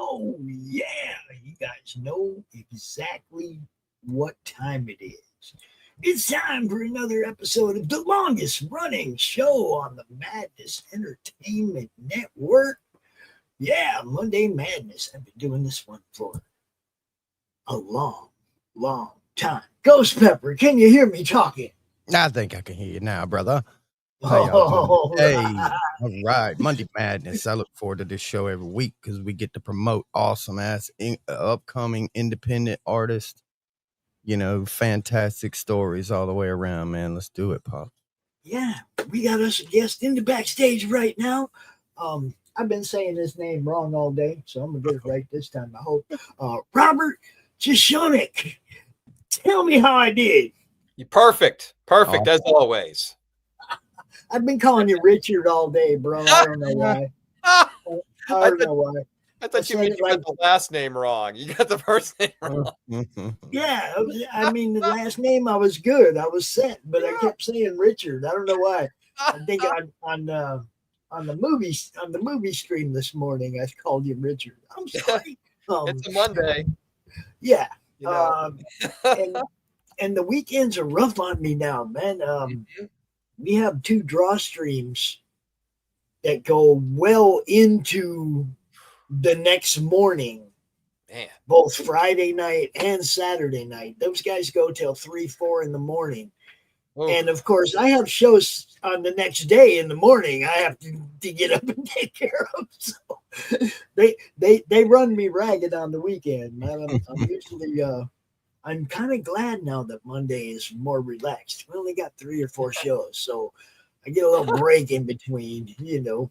Oh, yeah. You guys know exactly what time it is. It's time for another episode of the longest running show on the Madness Entertainment Network. Yeah, Monday Madness. I've been doing this one for a long, long time. Ghost Pepper, can you hear me talking? I think I can hear you now, brother. How y'all All doing? Hey, right. all right. Monday Madness. I look forward to this show every week because we get to promote awesome ass upcoming independent artists. You know, fantastic stories all the way around, man. Let's do it, Pop. Yeah, we got us a guest in the backstage right now. I've been saying his name wrong all day, so I'm gonna get it right this time. I hope. Robert Jeschonek. Tell me how I did. You perfect as always. I've been calling you Richard all day, bro. I don't know why. I don't know why. I thought you meant you got the last name wrong. You got the first name wrong. Yeah, I mean the last name I was good. I was set, but I kept saying Richard. I don't know why. I think on the movie stream this morning I called you Richard. I'm sorry. It's a Monday. Yeah. You know. And the weekends are rough on me now, man. We have 2 draw streams that go well into the next morning. Man. Both Friday night and Saturday night. Those guys go till 3-4 in the morning. Ooh. And of course I have shows on the next day in the morning I have to get up and take care of. So they run me ragged on the weekend, man. I'm usually I'm kind of glad now that Monday is more relaxed. We only got 3 or 4 shows, so I get a little break in between, you know.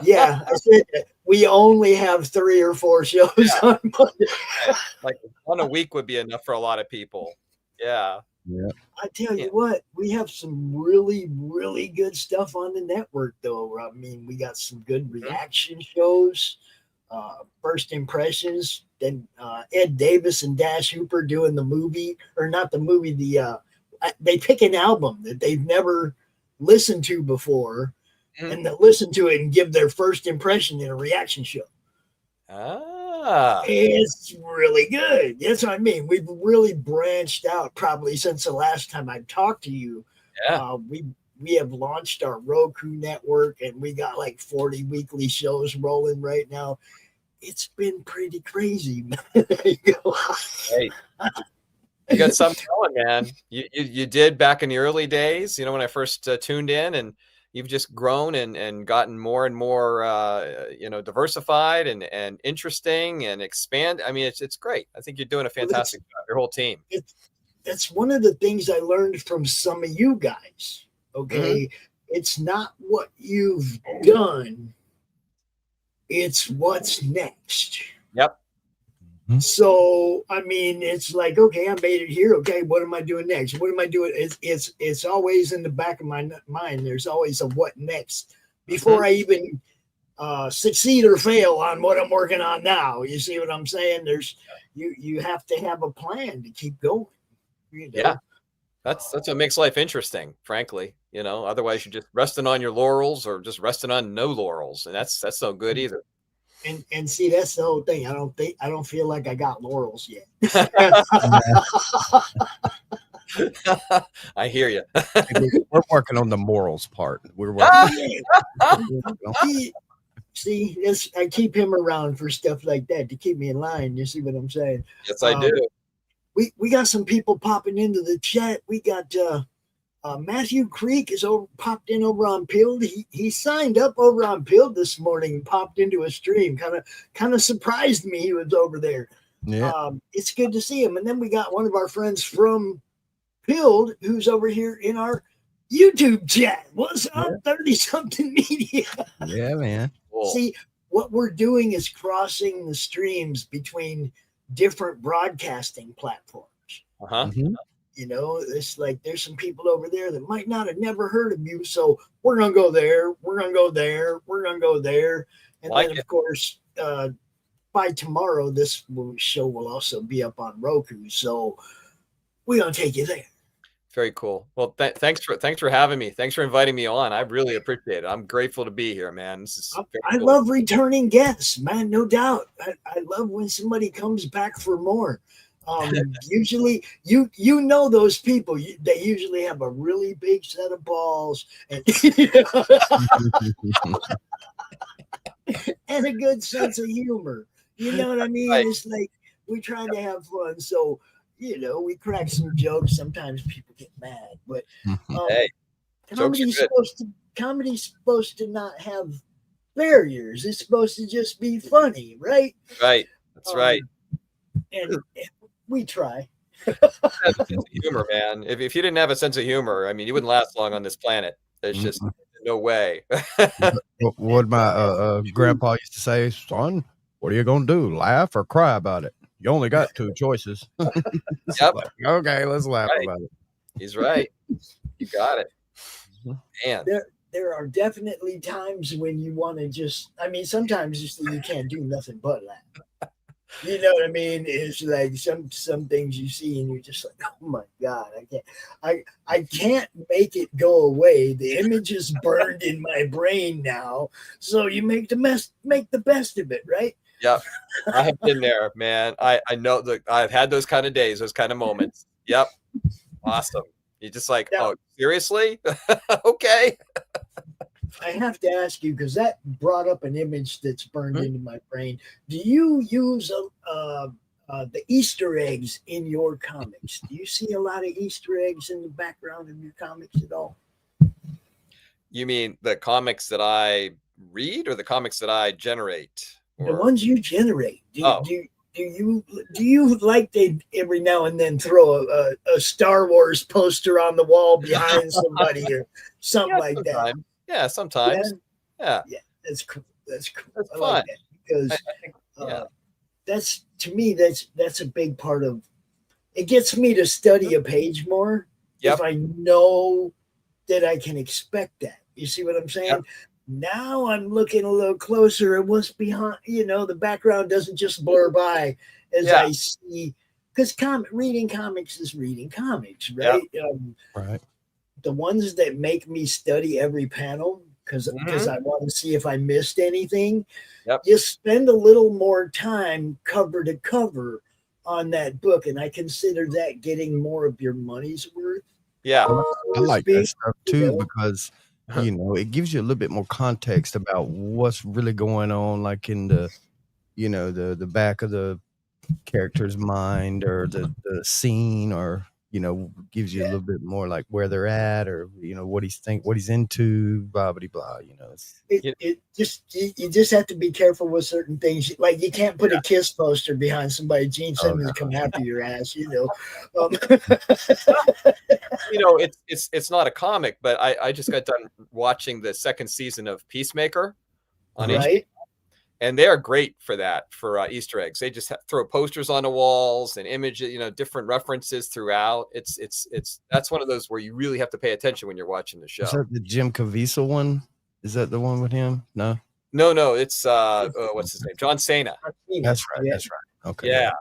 Yeah, I said that we only have 3 or 4 shows on Monday. Like 1 a week would be enough for a lot of people. Yeah. I tell you what, we have some really, really good stuff on the network, though. I mean, we got some good reaction shows, first impressions. Then Ed Davis and Dash Hooper doing the movie, or not the movie. They pick an album that they've never listened to before. And that listen to it and give their first impression in a reaction show. It's really good. That's what I mean. We've really branched out probably since the last time I talked to you. Yeah. We have launched our Roku network and we got like 40 weekly shows rolling right now. It's been pretty crazy. There you go. Hey, you got something going, man. You did back in the early days, you know, when I first tuned in, and you've just grown and gotten more and more, diversified and interesting and expand. I mean, it's great. I think you're doing a fantastic job, your whole team. That's one of the things I learned from some of you guys. Okay. It's not what you've done. It's what's next. Yep. So, I mean, it's like, okay, I made it here. Okay, what am I doing next? What am I doing? It's always in the back of my mind. There's always a what next before I even succeed or fail on what I'm working on now. You see what I'm saying? You have to have a plan to keep going. You know? Yeah, that's what makes life interesting, frankly. You know, otherwise you're just resting on your laurels or just resting on no laurels, and that's no good either. And see, that's the whole thing. I don't feel like I got laurels yet. I hear you. We're working on the morals part. We're working. See, I keep him around for stuff like that to keep me in line. You see what I'm saying? Yes, I do. We got some people popping into the chat. We got Matthew Creek is popped in over on Pilled. He signed up over on Pilled this morning and popped into a stream. Kind of surprised me he was over there. Yeah. It's good to see him. And then we got one of our friends from Pilled who's over here in our YouTube chat. What's up, 30-something media? Yeah, man. Cool. See, what we're doing is crossing the streams between different broadcasting platforms. You know, it's like there's some people over there that might not have never heard of you. So we're going to go there. We're going to go there. We're going to go there. And then, of course, by tomorrow, this show will also be up on Roku. So we're going to take you there. Very cool. Well, thanks for having me. Thanks for inviting me on. I really appreciate it. I'm grateful to be here, man. This is I cool. love returning guests, man. No doubt. I love when somebody comes back for more. Usually, you know those people. They usually have a really big set of balls and and a good sense of humor. You know what I mean? Right. It's like we're trying to have fun, so we crack some jokes. Sometimes people get mad, but Hey, comedy's supposed to not have barriers. It's supposed to just be funny, right? Right. That's right. And we try. Humor, man. If you didn't have a sense of humor, I mean, you wouldn't last long on this planet. There's just no way. What my grandpa used to say, son, what are you gonna do? Laugh or cry about it? You only got two choices. Yep. Like, okay, let's laugh about it. He's right. You got it. Man. There are definitely times when you want to just, I mean, sometimes you can't do nothing but laugh. You know what I mean? It's like some things you see and you're just like, oh my God, I can't make it go away. The image is burned in my brain now. So you make the best of it, right? Yep. I have been there, man. I know that I've had those kind of days, those kind of moments. Yep. Awesome. You're just like, oh, seriously? Okay. I have to ask you, because that brought up an image that's burned into my brain. Do you use the Easter eggs in your comics? Do you see a lot of Easter eggs in the background of your comics at all? You mean the comics that I read or the comics that I generate? The ones you generate. Do you like they every now and then throw a Star Wars poster on the wall behind somebody or something like that? Yeah, sometimes. Yeah, that's cool. That's cool. That's I fun. like that because I think, that's, to me, that's a big part of it. Gets me to study a page more if I know that I can expect that. You see what I'm saying? Yep. Now I'm looking a little closer at what's behind. The background doesn't just blur by as I see, because reading comics is reading comics, right? Yep. Right. The ones that make me study every panel because I want to see if I missed anything. Yep. You spend a little more time cover to cover on that book, and I consider that getting more of your money's worth. Yeah, I like that stuff too because it gives you a little bit more context about what's really going on, like in the the back of the character's mind or the scene, or gives you a little bit more like where they're at, or what he's into, blah blah blah. You just have to be careful with certain things. Like you can't put a Kiss poster behind somebody. Gene Simmons come after your ass. It's not a comic, but I just got done watching the second season of Peacemaker on HBO. And they are great for that, for Easter eggs. They just throw posters on the walls and images, different references throughout. That's one of those where you really have to pay attention when you're watching the show. Is that the Jim Caviezel one? Is that the one with him? No, it's what's his name? John Cena. That's right. Yeah. That's right. Okay. Yeah.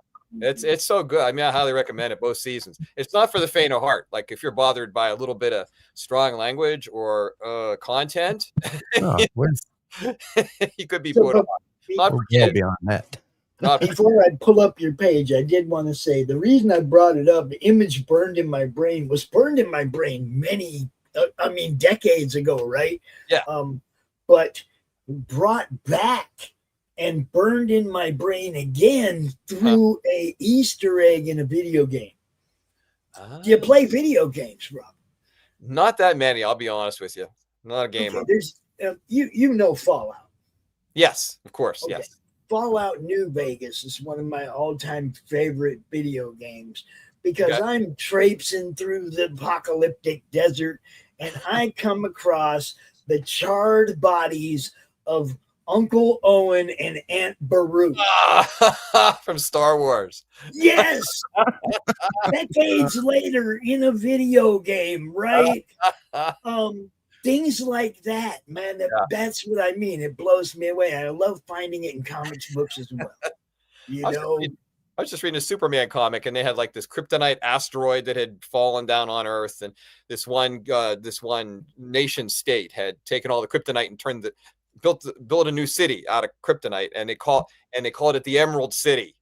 It's so good. I mean, I highly recommend it, both seasons. It's not for the faint of heart. Like if you're bothered by a little bit of strong language or content, you could be bored. Not for kids. Beyond that. Before I pull up your page, I did want to say the reason I brought it up, the image burned in my brain many, decades ago, right? Yeah. But brought back and burned in my brain again through a Easter egg in a video game. Do you play video games, Rob? Not that many, I'll be honest with you. Not a gamer. Okay, there's Fallout. Yes, of course. Okay. Yes. Fallout New Vegas is one of my all-time favorite video games because I'm traipsing through the apocalyptic desert and I come across the charred bodies of Uncle Owen and Aunt Beru. From Star Wars. Yes. Decades later in a video game, right? Things like that, man. That's what I mean. It blows me away. I love finding it in comics books as well. I was just reading a Superman comic, and they had like this kryptonite asteroid that had fallen down on Earth, and this one nation state had taken all the kryptonite and built a new city out of kryptonite, and they called it the Emerald City,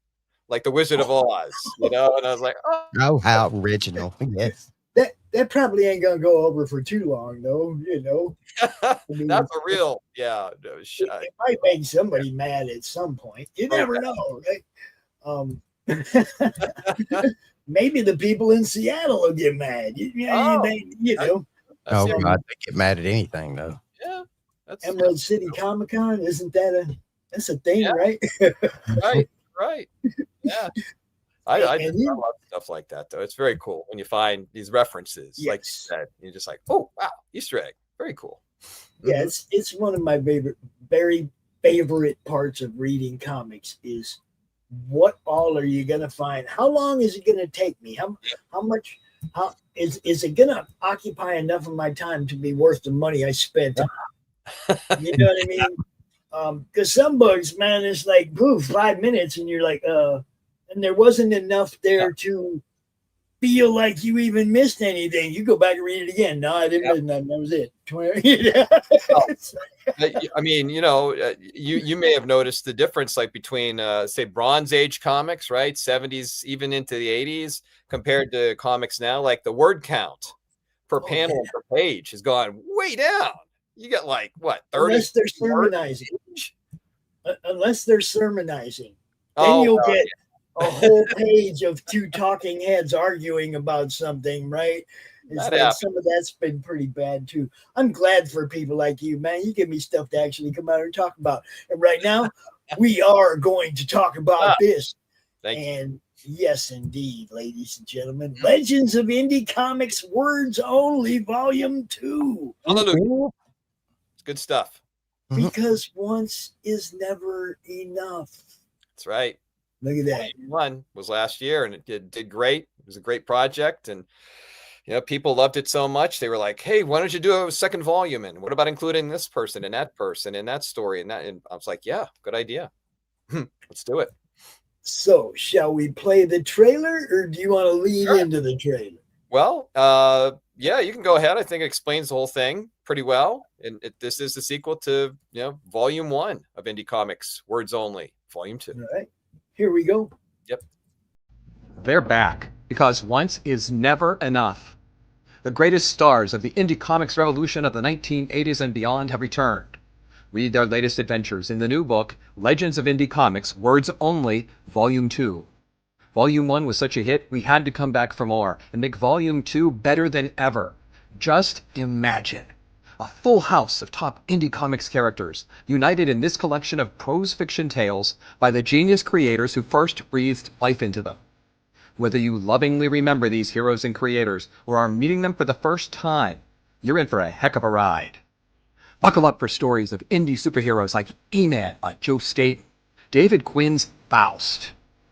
like the Wizard of Oz, you know. And I was like, oh, how original! Yes, that probably ain't gonna go over for too long, though. You know, I mean, that's a real, yeah. No, it might make somebody mad at some point. You never know, right? Maybe the people in Seattle will get mad. You know. Oh God, they get mad at anything though. Yeah, Emerald City Comic Con, isn't that that's a thing, right? right. Yeah. I love stuff like that, though. It's very cool when you find these references, like you said. You're just like, oh wow, Easter egg, very cool. Yeah, it's one of my very favorite parts of reading comics is what all are you gonna find? How long is it gonna take me? How much? How is it gonna occupy enough of my time to be worth the money I spent? You know what I mean? Because some books, man, it's like 5 minutes, and you're like, and there wasn't enough there to feel like you even missed anything. You go back and read it again. No, I didn't miss nothing. That was it. I mean, you know, you may have noticed the difference, like between say Bronze Age comics, right, 70s even into the 80s, compared to comics now. Like the word count per panel per page has gone way down. You get like what 30? Unless they're sermonizing. Then you'll get a whole page of two talking heads arguing about something, right? Some of that's been pretty bad too. I'm glad for people like you, man. You give me stuff to actually come out and talk about. And right now, we are going to talk about this. And yes, indeed, ladies and gentlemen, Legends of Indie Comics Words Only, Volume 2. Hallelujah. It's good stuff. Because once is never enough. That's right. Look at that. One was last year, and it did great. It was a great project, and you know, people loved it so much they were like, "Hey, why don't you do a second volume? And what about including this person and that story and that?" And I was like, "Yeah, good idea. Let's do it." So, shall we play the trailer, or do you want to lead into the trailer? Well, yeah, you can go ahead. I think it explains the whole thing pretty well. And this is the sequel to, you know, Volume 1 of Indie Comics Words Only, Volume 2. All right. Here we go. Yep. They're back because once is never enough. The greatest stars of the indie comics revolution of the 1980s and beyond have returned. Read their latest adventures in the new book, Legends of Indie Comics, Words Only, Volume 2. Volume 1 was such a hit, we had to come back for more and make Volume 2 better than ever. Just imagine. A full house of top indie comics characters, united in this collection of prose fiction tales by the genius creators who first breathed life into them. Whether you lovingly remember these heroes and creators or are meeting them for the first time, you're in for a heck of a ride. Buckle up for stories of indie superheroes like E-Man by Joe Staten, David Quinn's Faust,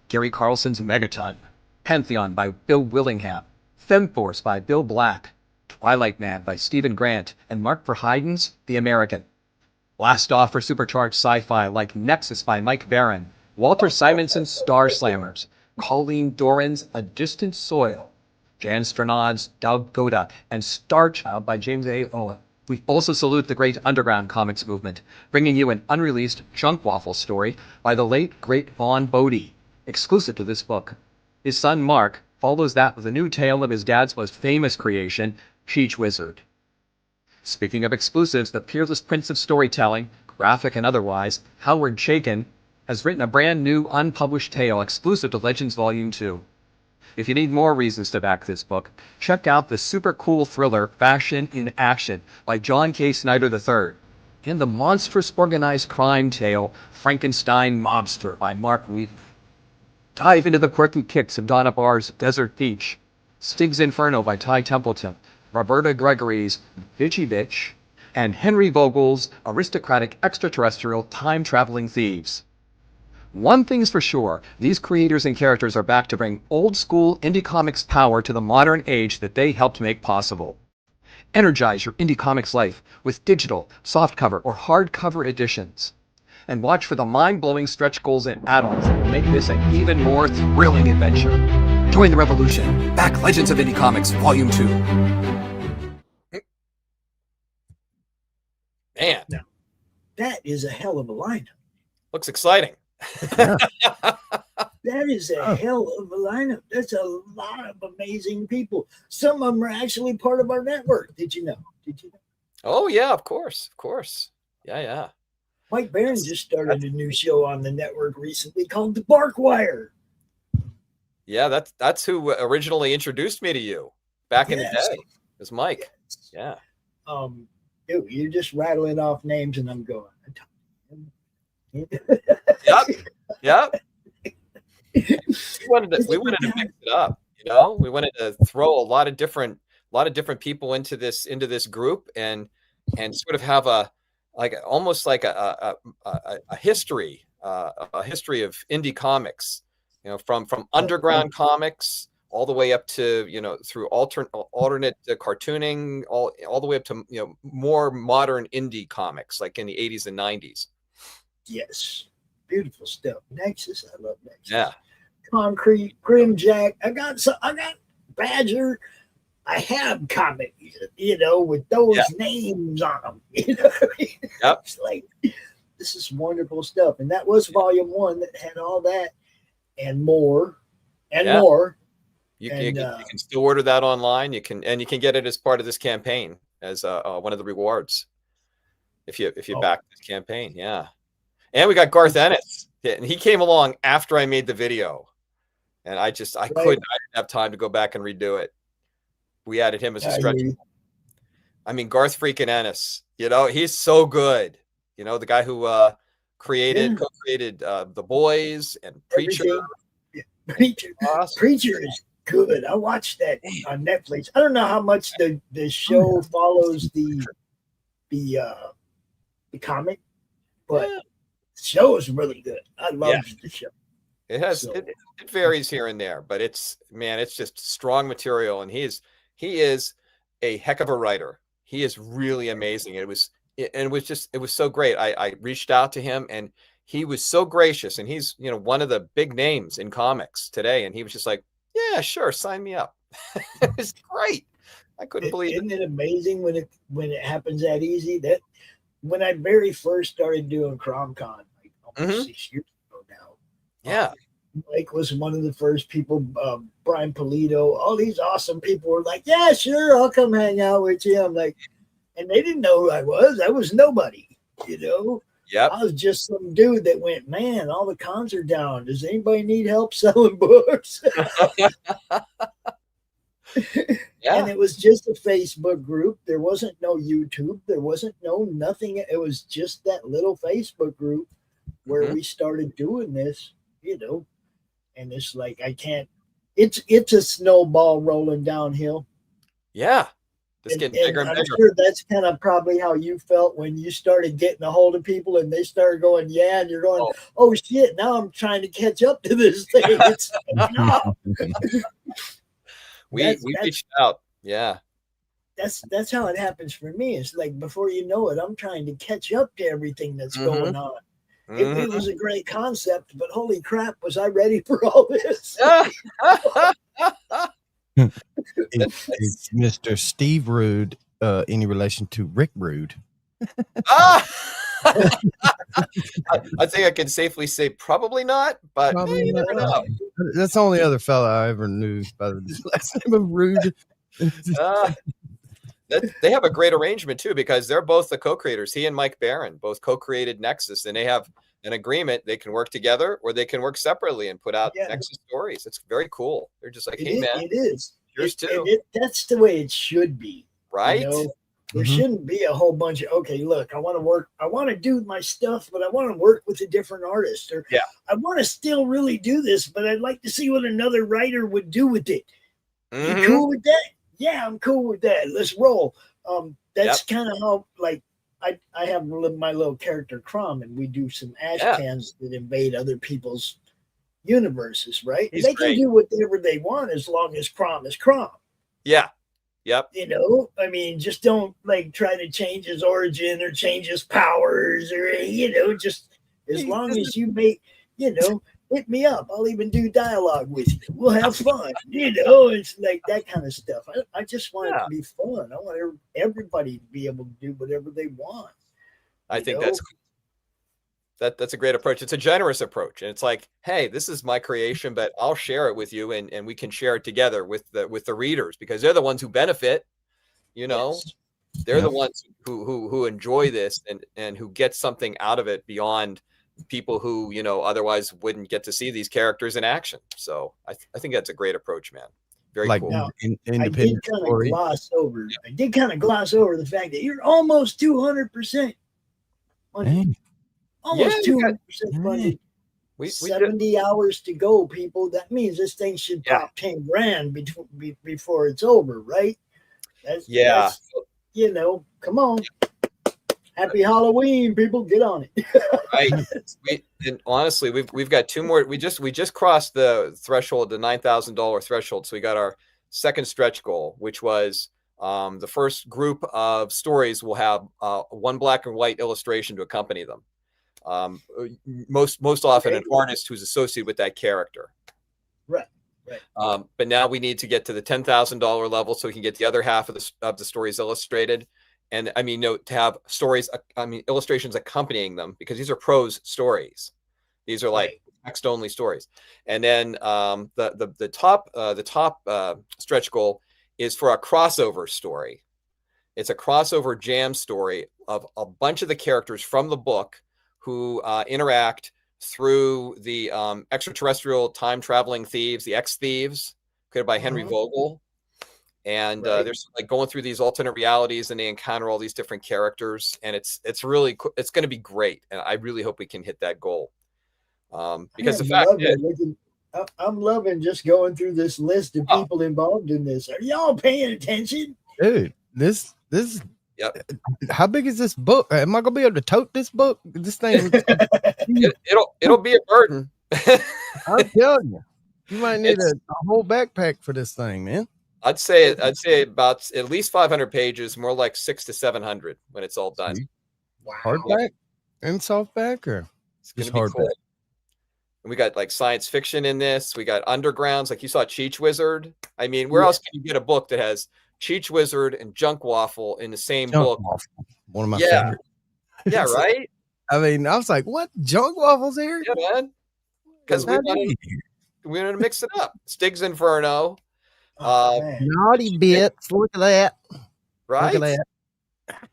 Gary Carlson's Megaton, Pantheon by Bill Willingham, Femforce by Bill Black, Twilight Man by Stephen Grant, and Mark Verheiden's The American. Blast off for supercharged sci-fi like Nexus by Mike Barron, Walter Simonson's Star Slammers, Colleen Doran's A Distant Soil, Jan Stranad's Doug Goda, and Starchild by James A. Owen. We also salute the great underground comics movement, bringing you an unreleased junk waffle story by the late, great Vaughn Bodie, exclusive to this book. His son Mark follows that with a new tale of his dad's most famous creation, Cheech Wizard. Speaking of exclusives, the peerless prince of storytelling, graphic and otherwise, Howard Chaykin, has written a brand new unpublished tale exclusive to Legends Volume 2. If you need more reasons to back this book, check out the super cool thriller Fashion in Action by John K. Snyder III, and the monstrous organized crime tale Frankenstein Mobster by Mark Wheaton. Dive into the quirky kicks of Donna Barr's Desert Beach, Stig's Inferno by Ty Templeton, Roberta Gregory's Bitchy Bitch, and Henry Vogel's aristocratic extraterrestrial time-traveling thieves. One thing's for sure, these creators and characters are back to bring old-school indie comics power to the modern age that they helped make possible. Energize your indie comics life with digital, softcover, or hardcover editions. and watch for the mind-blowing stretch goals and add-ons that will make this an even more thrilling adventure. Join the revolution. Back Legends of Indie Comics Volume 2. Man, now, that is a hell of a lineup. looks exciting. Yeah. That is a hell of a lineup. That's a lot of amazing people. Some of them are actually part of our network. Did you know? Did you know? Oh yeah, of course, of course. Yeah. Mike Barron just started a new show on the network recently called The Bark Wire. Yeah, that's who originally introduced me to you back in the day. It was Mike. Yeah. Dude, you're just rattling off names, and I'm going. Yep. we wanted to mix it up, you know. We wanted to throw a lot of different people into this group and sort of have almost like a history of indie comics, you know, from underground comics all the way up to, you know, through alternate cartooning, all the way up to, you know, more modern indie comics like in the 80s and 90s. Yes. Beautiful stuff. Nexus, I love Nexus. Yeah. Concrete, Grimjack. I got Badger. I have comics, you know, with those names on them. You know what I mean? Yep. It's like, this is wonderful stuff. And that was volume 1 that had all that and more more. You can still order that online. You can get it as part of this campaign as one of the rewards if you back this campaign. Yeah. And we got Garth Ennis, and he came along after I made the video, and I didn't have time to go back and redo it. We added him as a stretch. I mean, Garth freaking Ennis, you know, he's so good. You know, the guy who co-created The Boys and Preacher. Awesome. Preacher is good. I watched that on Netflix. I don't know how much the show follows the comic, but the show is really good. I love the show. It has it varies here and there, but it's just strong material, and he is a heck of a writer. He is really amazing. It was so great. I reached out to him, and he was so gracious, and he's, you know, one of the big names in comics today, and he was just like, yeah, sure, sign me up. It was great. I couldn't believe it. Isn't it amazing when it happens that easy? That when I very first started doing CromCon, like almost 6 years ago now. Yeah. Mike was one of the first people, Brian Polito, all these awesome people were like, yeah, sure, I'll come hang out with you. I'm like, and they didn't know who I was. I was nobody, you know? Yeah. I was just some dude that went, man, all the cons are down. Does anybody need help selling books? And it was just a Facebook group. There wasn't no YouTube. There wasn't no nothing. It was just that little Facebook group where we started doing this, you know. And it's like, it's a snowball rolling downhill. Yeah. It's getting bigger and bigger. Sure that's kind of probably how you felt when you started getting a hold of people and they started going, yeah, and you're going, oh shit, now I'm trying to catch up to this thing. It's we reached out. Yeah. That's how it happens for me. It's like before you know it, I'm trying to catch up to everything that's going on. It was a great concept, but holy crap, was I ready for all this? Is Mr. Steve Rude any relation to Rick Rude? I think I can safely say probably not, but Probably you never know. That's the only other fella I ever knew by the last name of Rude. They have a great arrangement too, because they're both the co-creators. He and Mike Barron both co-created Nexus, and they have an agreement. They can work together or they can work separately and put out Nexus stories. It's very cool. They're just like, hey, man, it is. Yours too. That's the way it should be. Right. You know? There shouldn't be a whole bunch of, okay, look, I want to do my stuff, but I want to work with a different artist. Or I want to still really do this, but I'd like to see what another writer would do with it. You cool with that? Yeah, I'm cool with that. Let's roll. That's kind of how, like, I have my little character Crom, and we do some ash cans that invade other people's universes, right? They can do whatever they want as long as Crom is Crom. Yeah. Yep. You know, I mean, just don't like try to change his origin or change his powers or, you know, just As long as you make, hit me up. I'll even do dialogue with you. We'll have fun. It's like that kind of stuff. I just want it to be fun. I want everybody to be able to do whatever they want. I think that's a great approach. It's a generous approach. And it's like, hey, this is my creation, but I'll share it with you and we can share it together with the readers, because they're the ones who benefit, Yes. They're the ones who enjoy this and who get something out of it beyond people who, otherwise wouldn't get to see these characters in action. So I think that's a great approach, man. Very cool. Now, Independent I did kind of gloss over the fact that you're almost 200% funded. Almost 200% funded. 70 hours to go, people. That means this thing should pop 10 grand before it's over, right? That's come on. Happy Halloween, people. Get on it. Right. And honestly, we've got two more. We just crossed the threshold, the $9,000 threshold. So we got our second stretch goal, which was the first group of stories will have one black and white illustration to accompany them. Most often an artist who's associated with that character. Right. But now we need to get to the $10,000 level so we can get the other half of the stories illustrated. And to have stories, illustrations accompanying them, because these are prose stories. These are like text only stories. And then the top stretch goal is for a crossover story. It's a crossover jam story of a bunch of the characters from the book who interact through the extraterrestrial time traveling thieves, the X-Thieves, created by Henry Vogel. And they're like going through these alternate realities, and they encounter all these different characters, and it's really cool. It's going to be great, and I really hope we can hit that goal. Because the fact is, I'm loving just going through this list of people involved in this. Are y'all paying attention, dude? This. How big is this book? Am I gonna be able to tote this book? This thing, it'll be a burden. I'm telling you, you might need a whole backpack for this thing, man. I'd say about at least 500 pages, more like 600 to 700 when it's all done. Wow. Hardback and softback, or it's gonna be hardback? Cool. And we got like science fiction in this. We got undergrounds, like you saw Cheech Wizard. Where else can you get a book that has Cheech Wizard and Junk Waffle in the same book? Waffle. One of my favorite. Yeah, right? I was like, what? Junk Waffle's here? Yeah, man. Because we wanted to mix it up. Stig's Inferno. Naughty bits. Look at that. Right? Look at that.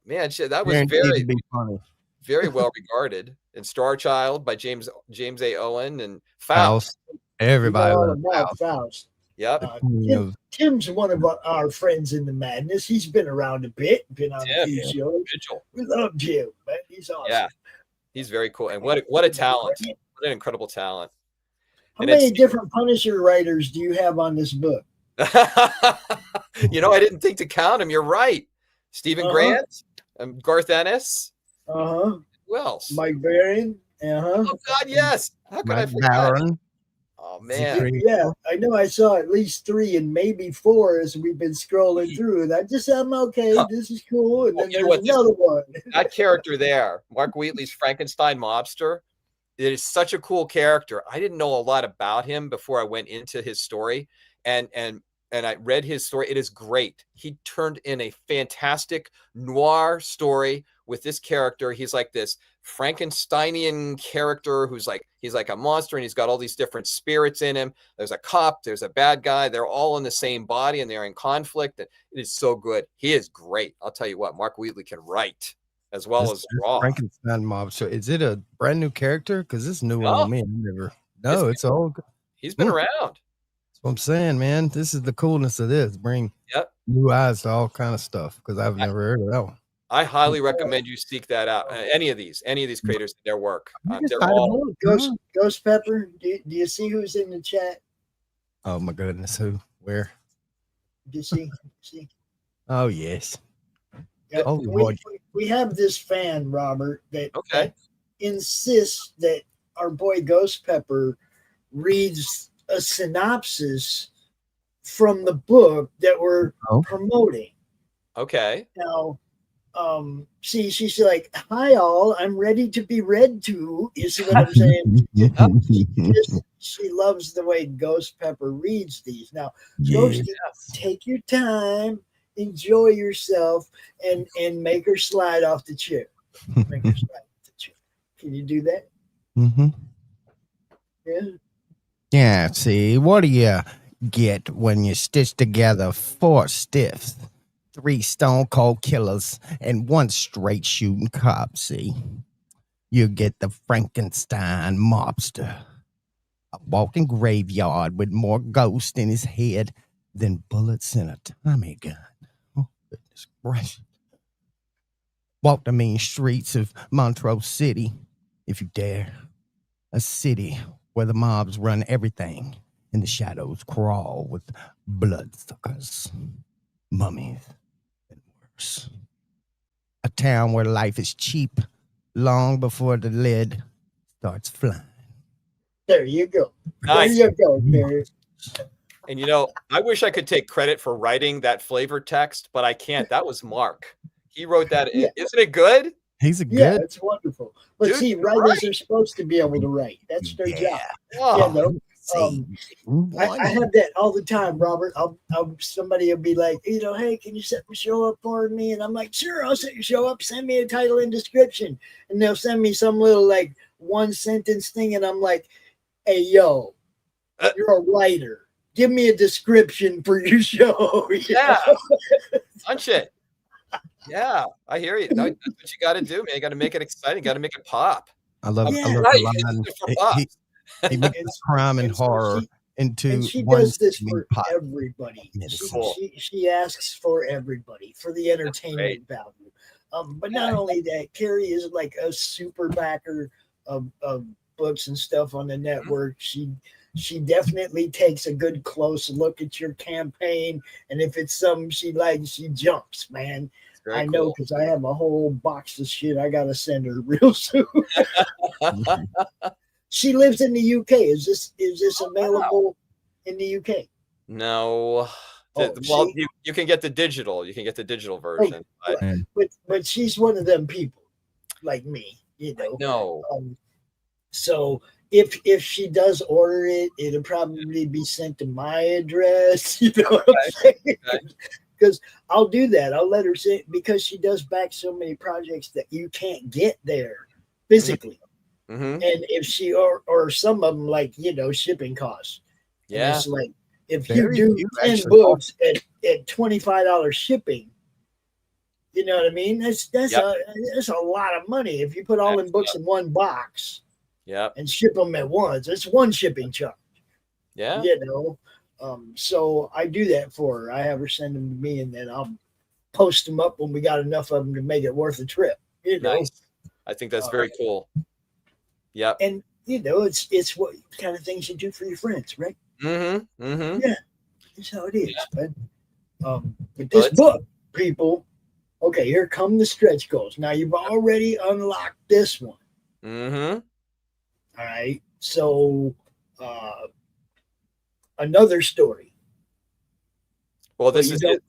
Man, that was funny. Very well regarded. And Star Child by James A. Owen and Faust. Everybody loves Faust. Yep. Tim's one of our friends in the madness. He's been around a bit, been on a few shows. We love Jim, but he's awesome. Yeah, he's very cool. And what a talent. What an incredible talent. How many different Punisher writers do you have on this book? I didn't think to count them. You're right. Stephen Grant, Garth Ennis. Who else? Mike Barron. Oh God, yes. How could I forget? Oh man. Yeah, I know. I saw at least 3 and maybe 4 as we've been scrolling through, and I'm okay. This is cool. And then there's another one. That character there, Mark Wheatley's Frankenstein mobster. It is such a cool character. I didn't know a lot about him before I went into his story, and I read his story. It is great. He turned in a fantastic noir story with this character. He's like this Frankensteinian character he's like a monster, and he's got all these different spirits in him. There's a cop, there's a bad guy. They're all in the same body, and they're in conflict. And it is so good. He is great. I'll tell you what, Mark Wheatley can write as well as draw. Frankenstein mob. So is it a brand new character? Because this new one on me. It's old. He's been around. That's what I'm saying, man. This is the coolness of this. Bring new eyes to all kind of stuff, because I've never heard of that one. I highly recommend you seek that out. Any of these creators, their work. They're all Ghost Pepper. Do you see who's in the chat? Oh my goodness, who? Where? Do you see? Oh yes. Yeah, we have this fan, Robert, that insists that our boy Ghost Pepper reads a synopsis from the book that we're promoting. Okay. Now, she's like, "Hi all, I'm ready to be read to." You see what I'm saying? She loves the way Ghost Pepper reads these. Now, Ghosty, take your time, enjoy yourself, and make her slide off the chair. Make her slide off the chair. Can you do that? Yeah. Yeah. See, what do you get when you stitch together 4 stiffs, 3 stone cold killers, and 1 straight shooting cop? See, you get the Frankenstein mobster, a walking graveyard with more ghosts in his head than bullets in a Tommy gun. Oh, goodness gracious. Walk the mean streets of Montrose City, if you dare. A city where the mobs run everything and the shadows crawl with bloodsuckers, mummies, and worse. A town where life is cheap long before the lid starts flying. There you go. Nice. There you go, Barry. And you know, I wish I could take credit for writing that flavor text, but I can't. That was Mark. He wrote that. Yeah. Isn't it good? He's a good. Yeah, it's wonderful. But Dude, see, writers are supposed to be able to write. That's their job. Oh, You know, I have that all the time, Robert. Somebody will be like, you know, hey, can you set my show up for me? And I'm like, sure, I'll set your show up. Send me a title and description. And they'll send me some little like 1-sentence thing. And I'm like, hey, yo, you're a writer. Give me a description for your show. Yeah. Punch it. Yeah, I hear you. That's what you got to do, man. You got to make it exciting. Got to make it pop. I love Yeah. the Right. line. He makes crime and horror into and she one does this for pot. everybody. Medicine. She asks for everybody for the entertainment value. But not only that, Carrie is like a super backer of books and stuff on the network. She definitely takes a good close look at your campaign, and if it's something she likes, she jumps, man. I know, because I have a whole box of shit I gotta send her real soon. She lives in the UK. Is this available in the UK? No. Well, you can get the digital. You can get the digital version. But she's one of them people like me, you know. No. So if she does order it, it'll probably be sent to my address. You know what I'm saying? Because I'll do that. I'll let her say, because she does back so many projects that you can't get there physically. Mm-hmm. And if she or some of them, like, you know, shipping costs. Yeah. And it's like, if you do 10 books at $25 shipping, you know what I mean? That's a lot of money. If you put all them books in one box and ship them at once, it's one shipping charge. Yeah. You know. So I do that for her. I have her send them to me, and then I'll post them up when we got enough of them to make it worth the trip. You know? Nice. I think that's very cool. Yep. And you know, it's what kind of things you do for your friends, right? Mm-hmm. Mm-hmm. Yeah, that's how it is. Yeah. But this book, people. Okay, here come the stretch goals. Now you've already unlocked this one. Mm-hmm. All right. So another story. Well, this is it.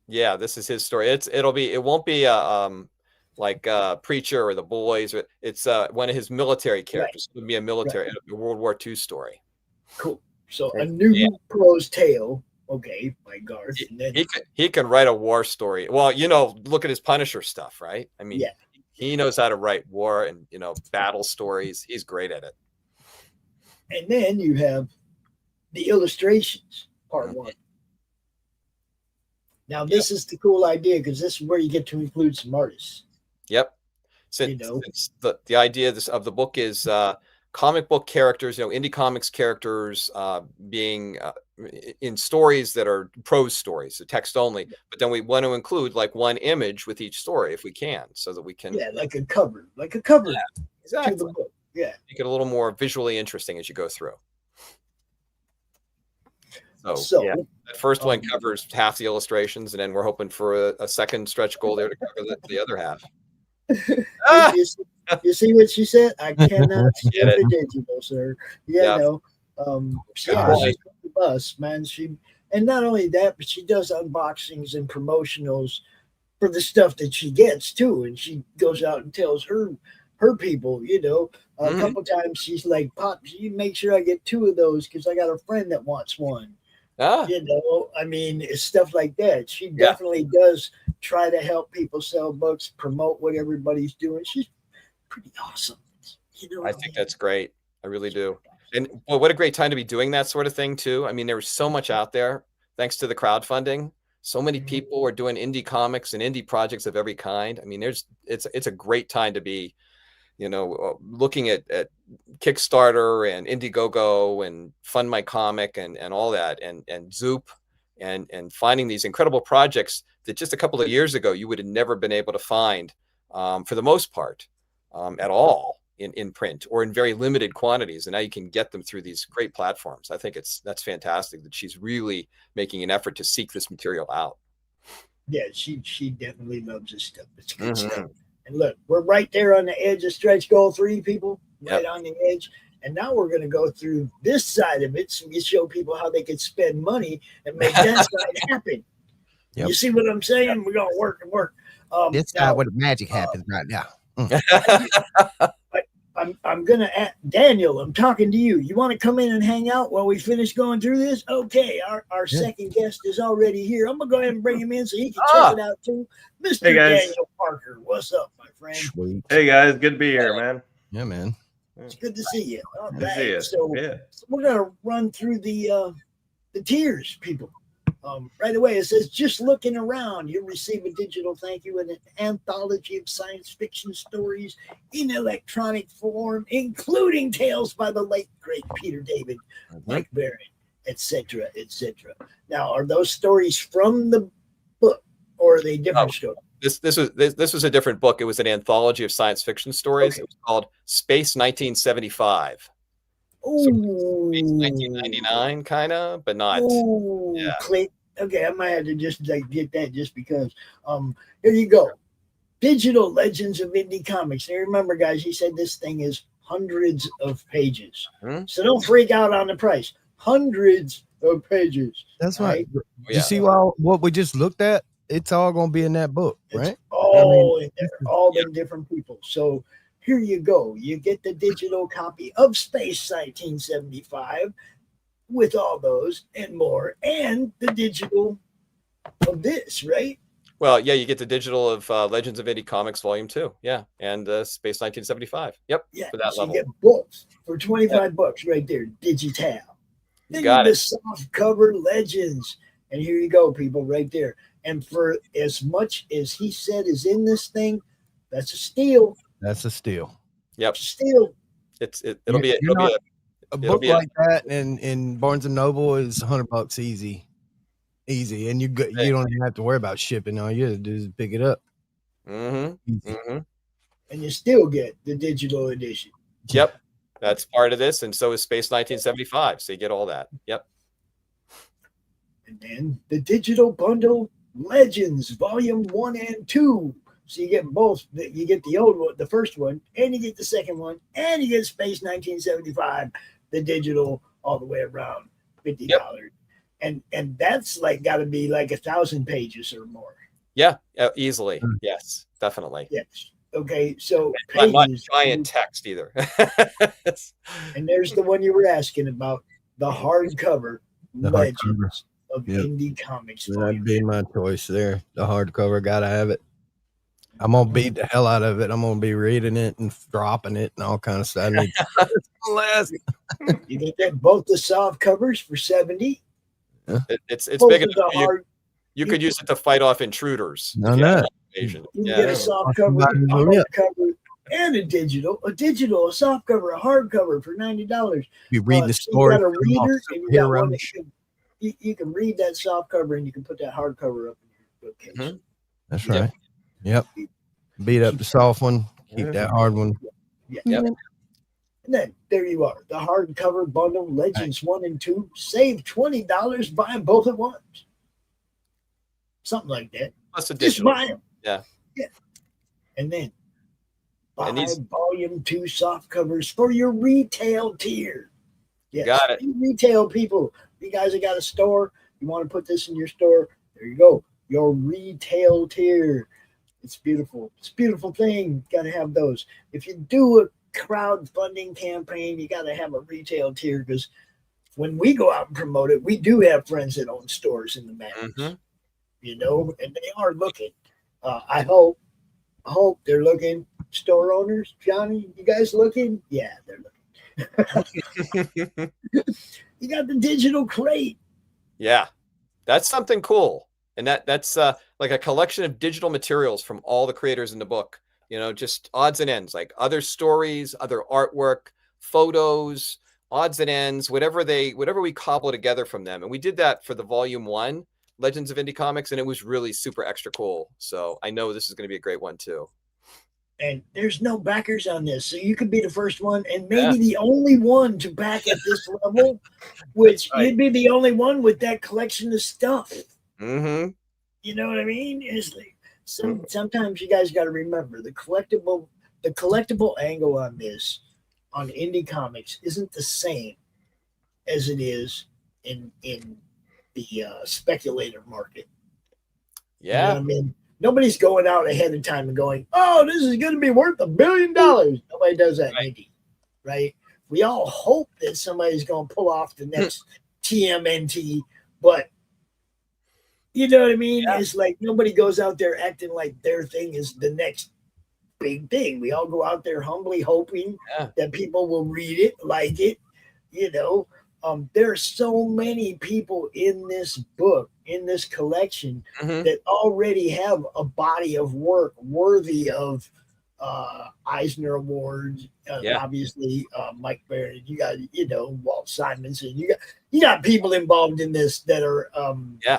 Yeah, this is his story. It won't be like Preacher or The Boys. It's one of his military characters. It would be a military a World War II story. Cool. So a new prose tale. Okay, by Garth. And then, he can write a war story. Well, you know, look at his Punisher stuff, right? I mean, he knows how to write war and, you know, battle stories. He's great at it. And then you have the illustrations, part 1. Now, this is the cool idea, because this is where you get to include some artists. Yep. Since the idea of the book is comic book characters, you know, indie comics characters being in stories that are prose stories, so text only. But then we want to include like one image with each story if we can, so that we can. Yeah, like a cover. Yeah, exactly. To the book. Yeah. Make it a little more visually interesting as you go through. So yeah, that first one covers half the illustrations, and then we're hoping for a second stretch goal there to cover the other half. You see what she said? I cannot skip the digital, sir. Yeah, no. She's the bus, man. And not only that, but she does unboxings and promotionals for the stuff that she gets too, and she goes out and tells her people, you know, a couple times she's like, "Pops, you make sure I get 2 of those because I got a friend that wants one." You know, I mean, it's stuff like that. She definitely does try to help people sell books, promote what everybody's doing. She's pretty awesome. You know, I think that's great. I really do. And well, what a great time to be doing that sort of thing too. I mean, there was so much out there thanks to the crowdfunding. So many people are doing indie comics and indie projects of every kind. I mean, it's a great time to be, you know, looking at Kickstarter and Indiegogo and Fund My Comic and all that, and Zoop, and finding these incredible projects that just a couple of years ago you would have never been able to find, for the most part, at all in print or in very limited quantities. And now you can get them through these great platforms. I think that's fantastic that she's really making an effort to seek this material out. Yeah, she definitely loves this stuff. It's good stuff. And look, we're right there on the edge of stretch goal 3, people, right on the edge. And now we're going to go through this side of it so we show people how they can spend money and make that side happen. You see what I'm saying? We're going to work and work. That's not where the magic happens right now. I'm going to ask Daniel, I'm talking to you. You want to come in and hang out while we finish going through this? Okay, our second guest is already here. I'm going to go ahead and bring him in so he can check it out too. Mr. Daniel Parker, what's up, my friend? Sweet. Hey, guys. Good to be here, man. Yeah, man. It's good to see you. All Good to see you. So we're going to run through the tiers, people. Right away, it says, just looking around, you'll receive a digital thank you and an anthology of science fiction stories in electronic form, including tales by the late, great Peter David, Mike Barron, etc., etc. Now, are those stories from the book, or are they different stories? This was a different book. It was an anthology of science fiction stories. Okay. It was called Space 1975. Ooh. So 1999, kind of, but not. Ooh, click. Okay, I might have to just get that just because. Here you go. Digital Legends of Indie Comics. Now remember, guys, he said this thing is hundreds of pages. So don't freak out on the price. Hundreds of pages. That's right. You see what we just looked at? It's all going to be in that book, right? It's all in there, all the different people. So here you go. You get the digital copy of Space 1975 with all those and more, and the digital of this, right? Well, yeah, you get the digital of Legends of Indie Comics Volume 2, and Space 1975. Yep, yeah, for that so level. You get books for 25 bucks right there, digital. Then you get soft cover Legends, and here you go, people, right there. And for as much as he said is in this thing, that's a steal. That's a steal. Yep, steal. It'll be a book like that in Barnes and Noble is $100 easy, and you don't even have to worry about shipping. All you have to do is pick it up. And you still get the digital edition. Yep, that's part of this, and so is Space 1975. So you get all that. Yep. And then the digital bundle Legends Volume 1 and 2. So you get both. You get the old one, the first one, and you get the second one, and you get Space 1975, the digital all the way around, $50. And that's like got to be like 1,000 pages or more. Yeah, easily. Yes, definitely. Yes. Okay, so not giant text either. And there's the one you were asking about, the hardcover Legends of Indie Comics. That'd be my choice there. The hardcover, gotta have it. I'm gonna beat the hell out of it. I'm gonna be reading it and dropping it and all kind of stuff. You get that both the soft covers for $70. It's big enough. You could use it to fight off intruders. You get a soft cover, a hardcover, and a digital, a soft cover, a hardcover for $90. You read the story. You got a reader, and you got one that you can read that soft cover, and you can put that hardcover up in your bookcase. That's right. Yep. Beat up the soft one, keep that hard one. Yep. And then there you are, the hardcover bundle, Legends 1 and 2. Save $20 buying both at once. Something like that. Plus just buy them. Yeah. And then buy Volume 2 soft covers for your retail tier. Yes. Got it. You retail people. You guys have got a store. You want to put this in your store. There you go. your retail tier. It's beautiful. It's a beautiful thing. Got to have those. If you do a crowdfunding campaign, you got to have a retail tier, because when we go out and promote it, we do have friends that own stores in the mountains, you know, and they are looking. I hope they're looking. Store owners, Johnny, you guys looking? Yeah, they're looking. You got the digital crate. Yeah, that's something cool. And that's like a collection of digital materials from all the creators in the book, you know, just odds and ends, like other stories, other artwork, photos, odds and ends, whatever we cobble together from them. And we did that for the volume 1, Legends of Indie Comics, and it was really super extra cool. So I know this is going to be a great one too. And there's no backers on this, so you could be the first one and maybe the only one to back at this level, which you'd be the only one with that collection of stuff. You know what I mean? It's like sometimes you guys got to remember the collectible angle on this, on indie comics, isn't the same as it is in the speculator market. Yeah, you know what I mean, nobody's going out ahead of time and going, "Oh, this is going to be worth $1 billion." Nobody does that in indie, right? We all hope that somebody's going to pull off the next TMNT, but you know what I mean? It's like nobody goes out there acting like their thing is the next big thing. We all go out there humbly hoping that people will read it, like it. You know, there are so many people in this book, in this collection, that already have a body of work worthy of Eisner Awards. Obviously, Mike Barrett. You got, you know, Walt Simonson. You got people involved in this that are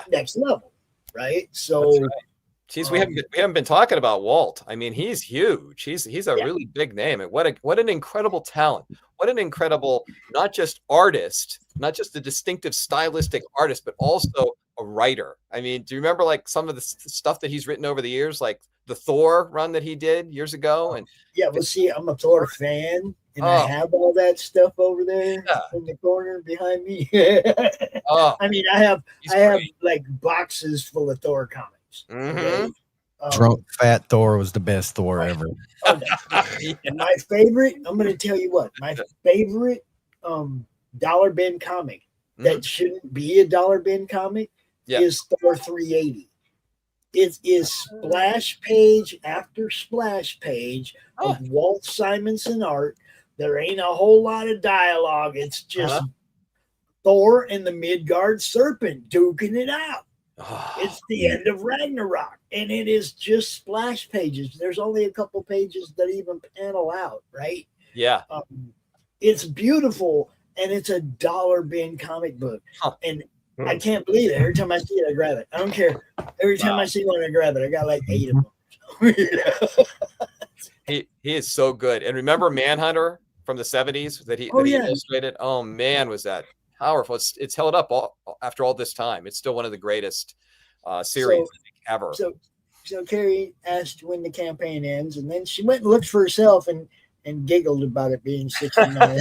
next level, right? So. Geez, we haven't been talking about Walt. I mean, he's huge. He's a really big name. And what an incredible talent. What an incredible, not just artist, not just a distinctive stylistic artist, but also a writer. I mean, do you remember like some of the stuff that he's written over the years, like the Thor run that he did years ago? And well, see, I'm a Thor fan, and I have all that stuff over there in the corner behind me. I mean, I have like boxes full of Thor comics. Drunk fat Thor was the best Thor ever. My favorite, I'm going to tell you what, my favorite dollar bin comic that shouldn't be a dollar bin comic is Thor 380. It is splash page after splash page of Walt Simonson art. There ain't a whole lot of dialogue. It's just Thor and the Midgard serpent duking it out. It's the end of Ragnarok, and it is just splash pages. There's only a couple pages that even panel out, right? Yeah. It's beautiful, and it's a dollar bin comic book. And I can't believe it. Every time I see it, I grab it. I don't care. Every time I see one, I grab it. I got like 8 of them. He is so good. And remember Manhunter from the 70s that he illustrated? Oh, man, was that powerful. It's held up after all this time. It's still one of the greatest series ever. So Carrie asked when the campaign ends, and then she went and looked for herself and giggled about it being 69.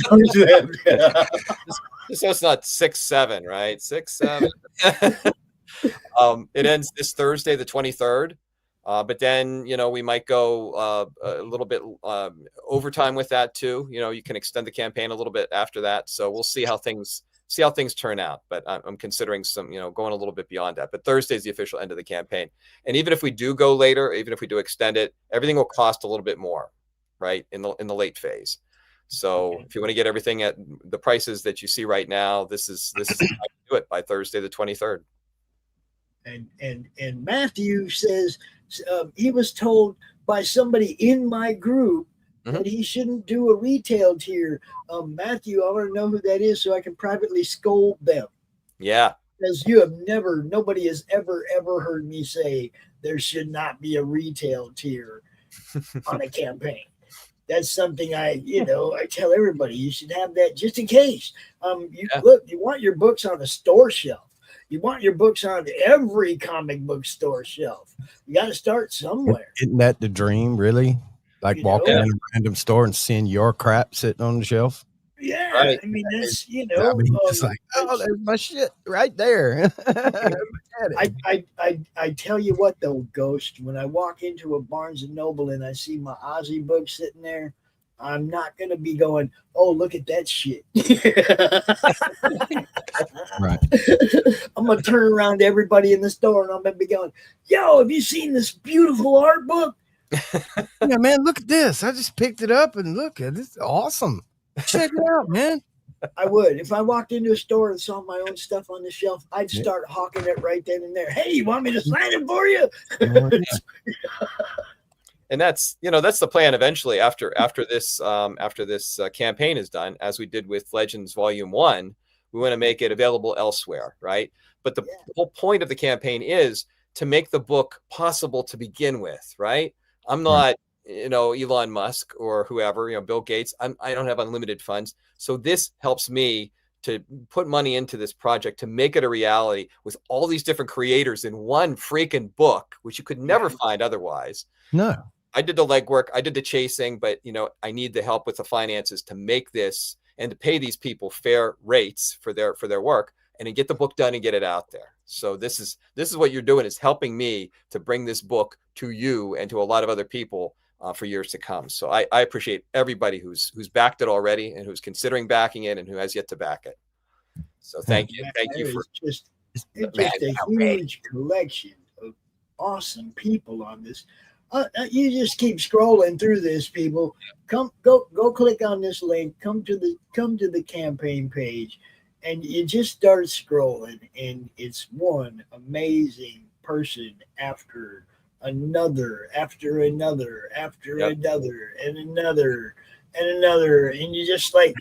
So it's not 6-7, right? 6-7. It ends this Thursday, the 23rd. But then, you know, we might go a little bit overtime with that too. You know, you can extend the campaign a little bit after that. So we'll see how things turn out. But I'm considering some, you know, going a little bit beyond that. But Thursday is the official end of the campaign. And even if we do go later, even if we do extend it, everything will cost a little bit more, right? In the late phase. So if you want to get everything at the prices that you see right now, this is how you do it by Thursday, the 23rd. And Matthew says he was told by somebody in my group that he shouldn't do a retail tier. Matthew, I want to know who that is so I can privately scold them. Yeah. Because nobody has ever heard me say there should not be a retail tier on a campaign. That's something I tell everybody, you should have that just in case. Look, you want your books on a store shelf. You want your books on every comic book store shelf. You got to start somewhere. Isn't that the dream, really? Like walking in a random store and seeing your crap sitting on the shelf? Yeah, Right. I mean that's I mean, just like, oh, there's my shit right there. I tell you what though, Ghost, when I walk into a Barnes and Noble and I see my Ozzy book sitting there, I'm not gonna be going, oh, look at that shit. Right. I'm gonna turn around to everybody in the store and I'm gonna be going, yo, have you seen this beautiful art book? Yeah, man, look at this. I just picked it up and look at this. Awesome. Check it out, man. I would. If I walked into a store and saw my own stuff on the shelf, I'd start hawking it right then and there. Hey, you want me to sign it for you? And that's that's the plan eventually after this campaign is done, as we did with Legends Volume 1. We want to make it available elsewhere, right? But the whole point of the campaign is to make the book possible to begin with, right? I'm not Elon Musk or whoever, Bill Gates. I don't have unlimited funds, so this helps me to put money into this project to make it a reality with all these different creators in one freaking book, which you could never find otherwise. No. I did the legwork, I did the chasing, but I need the help with the finances to make this and to pay these people fair rates for their work and to get the book done and get it out there. So this is what you're doing, is helping me to bring this book to you and to a lot of other people for years to come. So I appreciate everybody who's backed it already and who's considering backing it and who has yet to back it. So thank you for just a huge collection of awesome people on this. You just keep scrolling through this, people. Go click on this link. Come to the campaign page, and you just start scrolling, and it's one amazing person after another, after another, after another, and another, and another, and you just like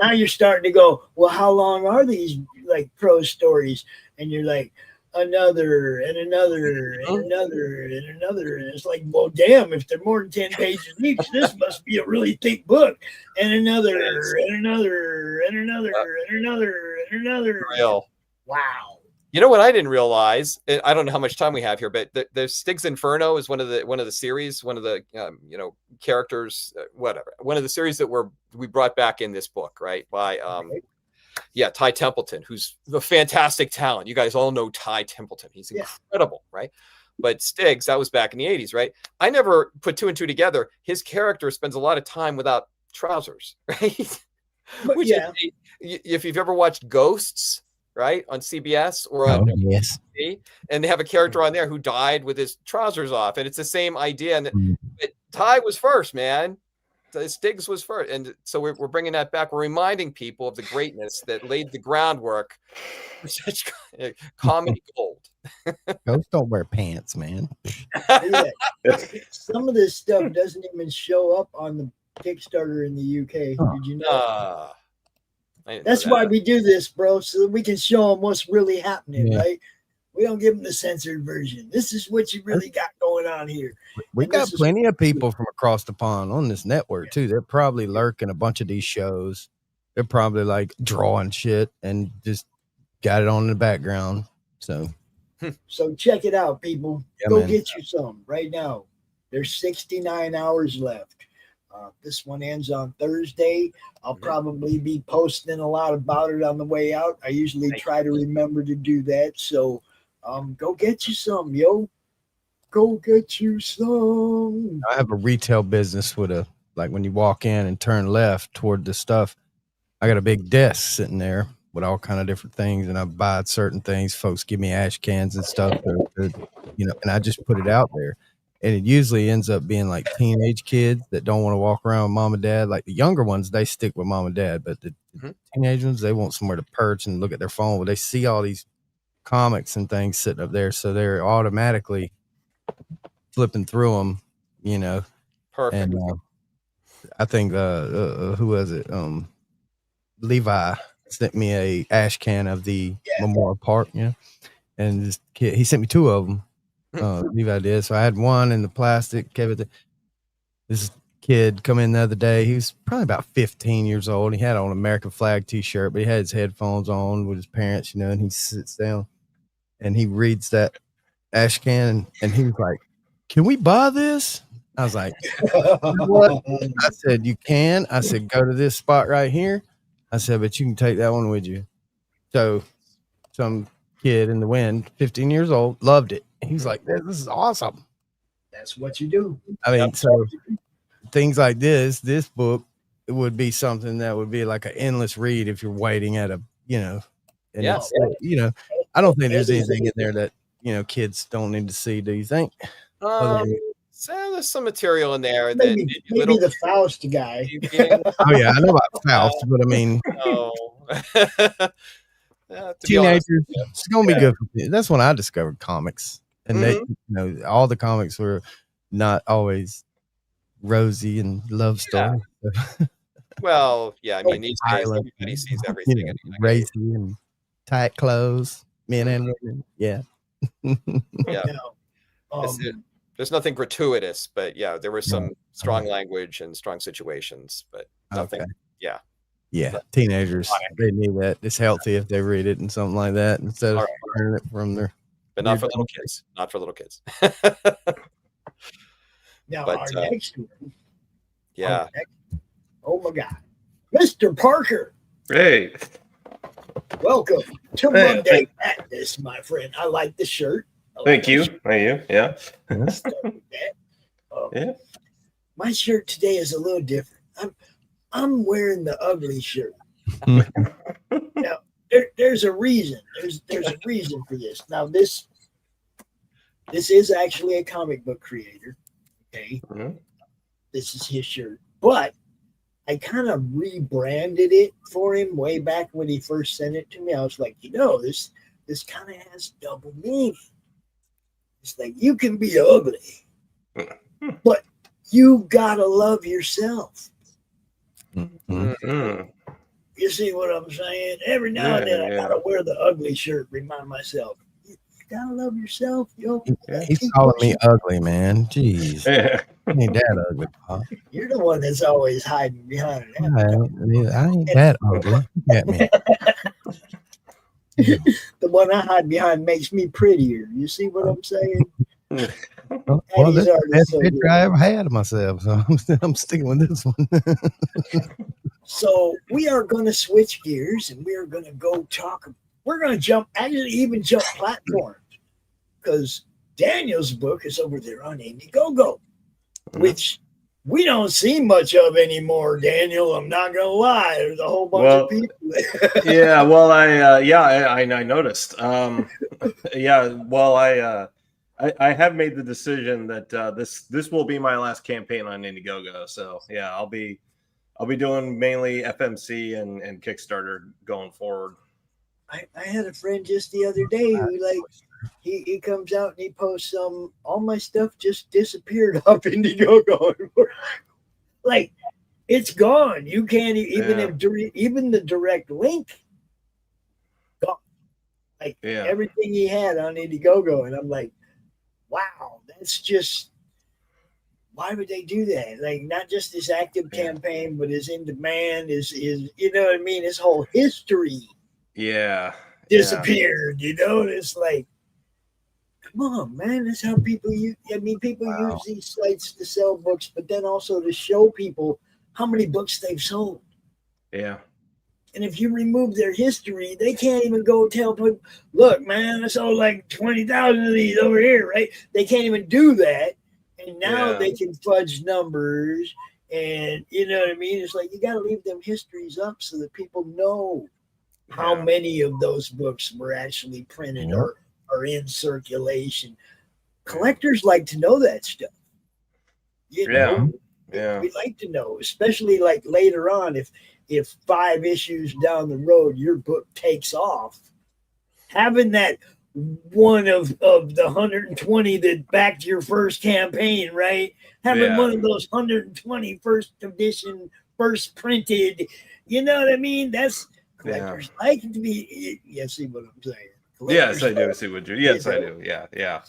now you're starting to go, well, how long are these like prose stories? And you're like, another and another and another and another, and it's like, well, damn, if they're more than 10 pages each, this must be a really thick book. And another and another and another and another and another. Real. Wow. You know what I didn't realize? I don't know how much time we have here, but there's Stig's Inferno is one of the series, one of the characters, whatever, one of the series that we brought back in this book, right? By Ty Templeton, who's a fantastic talent. You guys all know Ty Templeton. He's incredible, right? But Stig's, that was back in the 80s, right? I never put two and two together. His character spends a lot of time without trousers, right? Which is, if you've ever watched Ghosts, right, on CBS or on TV, and they have a character on there who died with his trousers off, and it's the same idea. And Ty was first, man. Stig's was first, and so we're bringing that back. We're reminding people of the greatness that laid the groundwork for such comedy gold. Ghosts don't wear pants, man. Some of this stuff doesn't even show up on the Kickstarter in the UK. Did you know? That's why we do this, bro, so that we can show them what's really happening, right? We don't give them the censored version. This is what you really got going on here. We got plenty of people from across the pond on this network too. They're probably lurking a bunch of these shows. They're probably like drawing shit and just got it on in the background. So check it out, people. Go get you some right now. There's 69 hours left. This one ends on Thursday. I'll probably be posting a lot about it on the way out. I usually try to remember to do that. So go get you some, yo. Go get you some. I have a retail business with when you walk in and turn left toward the stuff, I got a big desk sitting there with all kind of different things, and I buy certain things. Folks give me ash cans and stuff, and I just put it out there. And it usually ends up being like teenage kids that don't want to walk around with mom and dad. Like the younger ones, they stick with mom and dad, but the teenage ones, they want somewhere to perch and look at their phone. Well, they see all these comics and things sitting up there, so they're automatically flipping through them, Perfect. And I think who was it? Levi sent me a ash can of the Memorial Park, and this kid, he sent me two of them. Levi did. So I had one in the plastic. This kid come in the other day. He was probably about 15 years old. He had on an American flag t-shirt, but he had his headphones on with his parents, and he sits down and he reads that ash can, and he was like, "Can we buy this?" I was like, "What?" I said, "You can." I said, "Go to this spot right here." I said, but you can take that one with you. So some kid in the wind, 15 years old, loved it. He's like, this is awesome. That's what you do. I mean, so things like this book, it would be something that would be like an endless read if you're waiting at a, you know, and it's, you know, I don't think there's anything in there that, you know, kids don't need to see. Do you think? So there's some material in there Maybe the Faust guy. Oh yeah, I know about Faust, but I mean, teenagers, it's gonna be good for me. That's when I discovered comics, and they, you know, all the comics were not always rosy and love story. Well, yeah, I mean, these days everybody sees everything. You know, racy and tight clothes, men and women. Yeah. Yeah. There's nothing gratuitous, but yeah, there was some strong language and strong situations, but nothing. Okay. Yeah. Yeah. Teenagers, they need that. It's healthy if they read it and something like that instead of learning it from their. But not for little kids. Not for little kids. Now, our next one. Yeah. Oh my God. Mr. Parker. Hey. Welcome to Monday Madness, my friend. I like the shirt. Thank you. Yeah. Yeah. My shirt today is a little different. I'm wearing the ugly shirt. Now, there's a reason. There's a reason for this. Now, this is actually a comic book creator. Okay. This is his shirt. But I kind of rebranded it for him way back when he first sent it to me. I was like, you know, this kind of has double meaning. It's like, you can be ugly, but you gotta love yourself. You see what I'm saying? Every now and then I gotta wear the ugly shirt, remind myself, you gotta love yourself, yo. He's calling me ugly, man. Jeez. Ain't that ugly, Pop. You're the one that's always hiding behind it. I ain't that ugly. Look at me. The one I hide behind makes me prettier. You see what I'm saying? Well, that's the best picture I ever had of myself, so I'm sticking with this one. So we are going to switch gears, and we are going to go talk. We're going to jump platforms, because Daniel's book is over there on Indiegogo, which we don't see much of anymore, Daniel. I'm not gonna lie. There's a whole bunch of people. Yeah, well, I noticed. I have made the decision that this will be my last campaign on Indiegogo. So yeah, I'll be doing mainly FMC and Kickstarter going forward. I had a friend just the other day who he comes out and he posts all my stuff just disappeared off Indiegogo. Like, it's gone. You can't even the direct link gone. Like everything he had on Indiegogo, and I'm like, wow, that's just, why would they do that? Like, not just his active campaign, but his in demand, is you know what I mean? His whole history disappeared, you know? And it's like, come on, man. That's how people use. I mean, people use these sites to sell books, but then also to show people how many books they've sold. Yeah. And if you remove their history, they can't even go tell people, look, man, I sold like 20,000 of these over here, right? They can't even do that. And now they can fudge numbers. And you know what I mean? It's like, you got to leave them histories up so that people know how many of those books were actually printed or are in circulation. Collectors like to know that stuff. You know? We like to know, especially like later on, if 5 issues down the road your book takes off, having that one of the 120 that backed your first campaign, right? Having one of those 120 first edition, first printed, you know what I mean? That's collectors like to be. You see what I'm saying? Yes, I do see what you're. Yes, I do. Yeah.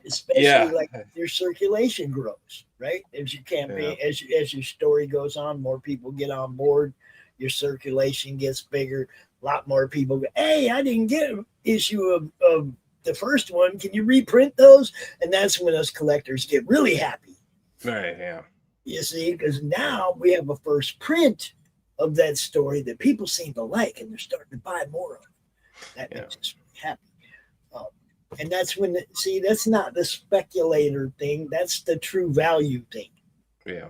Especially like your circulation grows, right? As your campaign, as your story goes on, more people get on board. Your circulation gets bigger. A lot more people go, hey, I didn't get an issue of the first one. Can you reprint those? And that's when us collectors get really happy. Right. Yeah. You see, because now we have a first print of that story that people seem to like, and they're starting to buy more of. That makes us happy. And that's when, that's not the speculator thing. That's the true value thing. Yeah.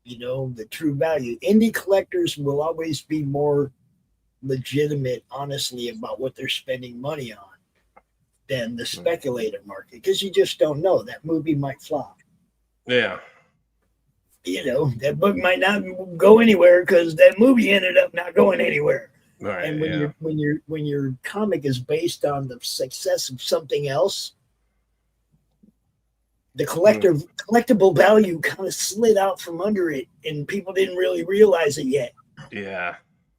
You know, the true value. Indie collectors will always be more legitimate, honestly, about what they're spending money on than the speculator market, because you just don't know. That movie might flop. Yeah. You know, that book might not go anywhere because that movie ended up not going anywhere. Right. And when your comic is based on the success of something else, the collectible value kind of slid out from under it, and people didn't really realize it yet. Yeah.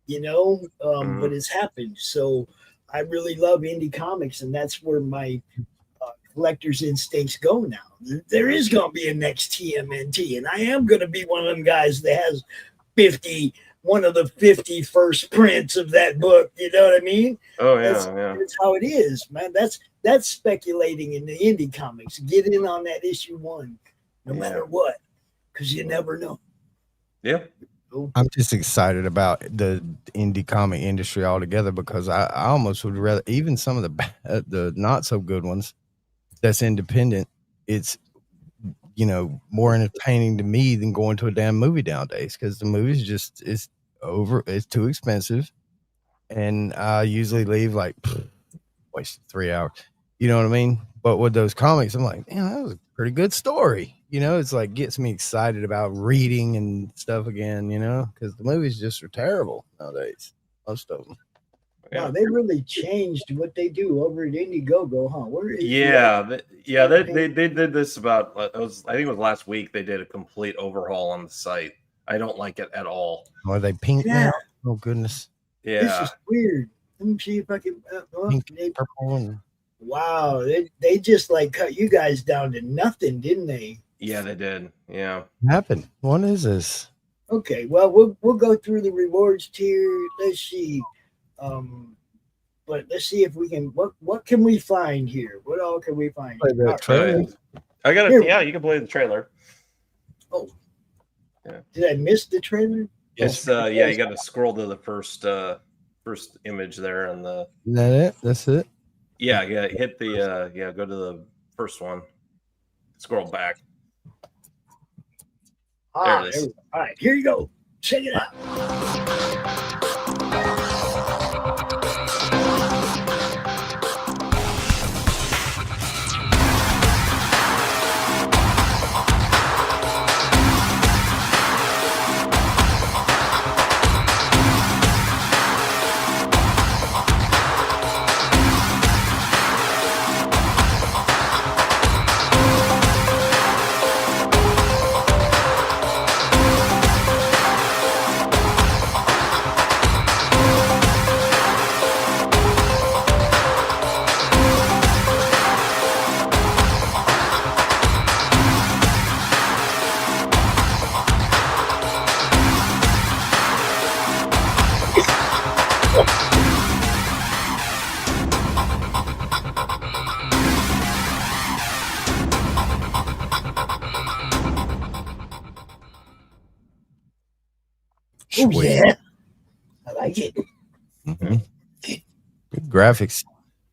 You know, but it's happened. So I really love indie comics, and that's where my collector's instincts go now. There is going to be a next TMNT, and I am going to be one of them guys that has one of the 50 first prints of that book. You know what I mean? Oh, yeah. That's how it is, man. That's speculating in the indie comics. Get in on that issue 1, no matter what, because you never know. Yeah. I'm just excited about the indie comic industry altogether, because I almost would rather, even some of the not so good ones that's independent, it's, you know, more entertaining to me than going to a damn movie nowadays, because the movies it's too expensive, and I usually leave like wasted 3 hours. You know what I mean? But with those comics, I'm like, man, that was a pretty good story. You know, it's like gets me excited about reading and stuff again, you know, because the movies just are terrible nowadays. Most of them. Wow, they really changed what they do over at Indiegogo, huh? They did this about, I think it was last week. They did a complete overhaul on the site. I don't like it at all. Are they pink now? Oh, goodness. Yeah. This is weird. Let me see if I can. Pink, purple. Wow, they just like cut you guys down to nothing, didn't they? Yeah, they did. Yeah. What happened? What is this? Okay, well, we'll go through the rewards tier. Let's see. But let's see if we can. What can we find here? What all can we find? Play the trailer. I got it. Yeah, you can play the trailer. Oh, yeah. Did I miss the trailer? Yes. Yeah, you got to scroll to the first image there, and the. Is that it? That's it. Yeah. Hit the go to the first one. Scroll back. There it is. All right, here you go. Check it out. Oh, yeah. I like it. Mm-hmm. Good graphics.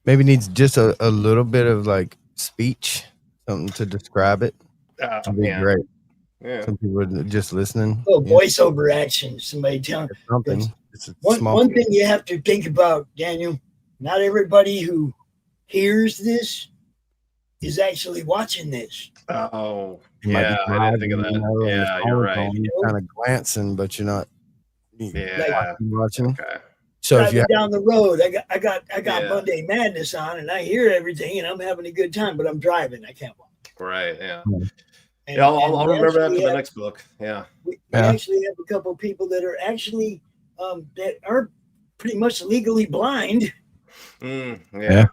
Maybe needs just a little bit of like speech, something to describe it. That'd be great. Yeah. Some people are just listening. Oh, voiceover action. Somebody tell something. One thing you have to think about, Daniel. Not everybody who hears this is actually watching this. Oh, yeah. I didn't think of that. Yeah, you're right. You're kind of glancing, but you're not. Yeah, watching. Okay. So if you're down the road, I got Monday Madness on, and I hear everything, and I'm having a good time, but I'm driving. I can't watch. Right. Yeah. And, I'll remember that for the next book. Yeah. We actually have a couple of people that are actually that are pretty much legally blind. Yeah. You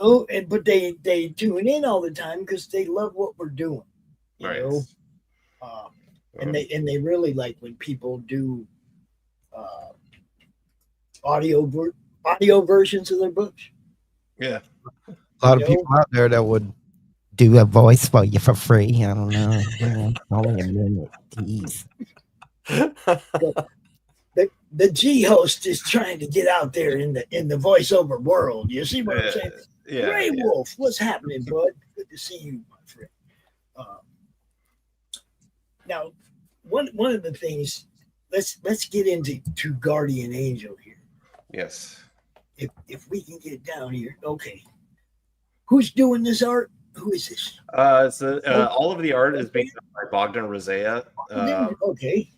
know, but they tune in all the time because they love what we're doing. You know? And they really like when people do audio versions of their books. Yeah. A lot of people out there that would do a voice for you for free. I don't know. Only a minute, please. the G host is trying to get out there in the voiceover world. You see what I'm saying? Yeah, Gray Wolf, what's happening, bud? Good to see you, my friend. Now, one of the things, let's get into Guardian Angel here. Yes. If we can get down here, okay. Who's doing this art? Who is this? All of the art is being done by Bogdan Rosea. Okay.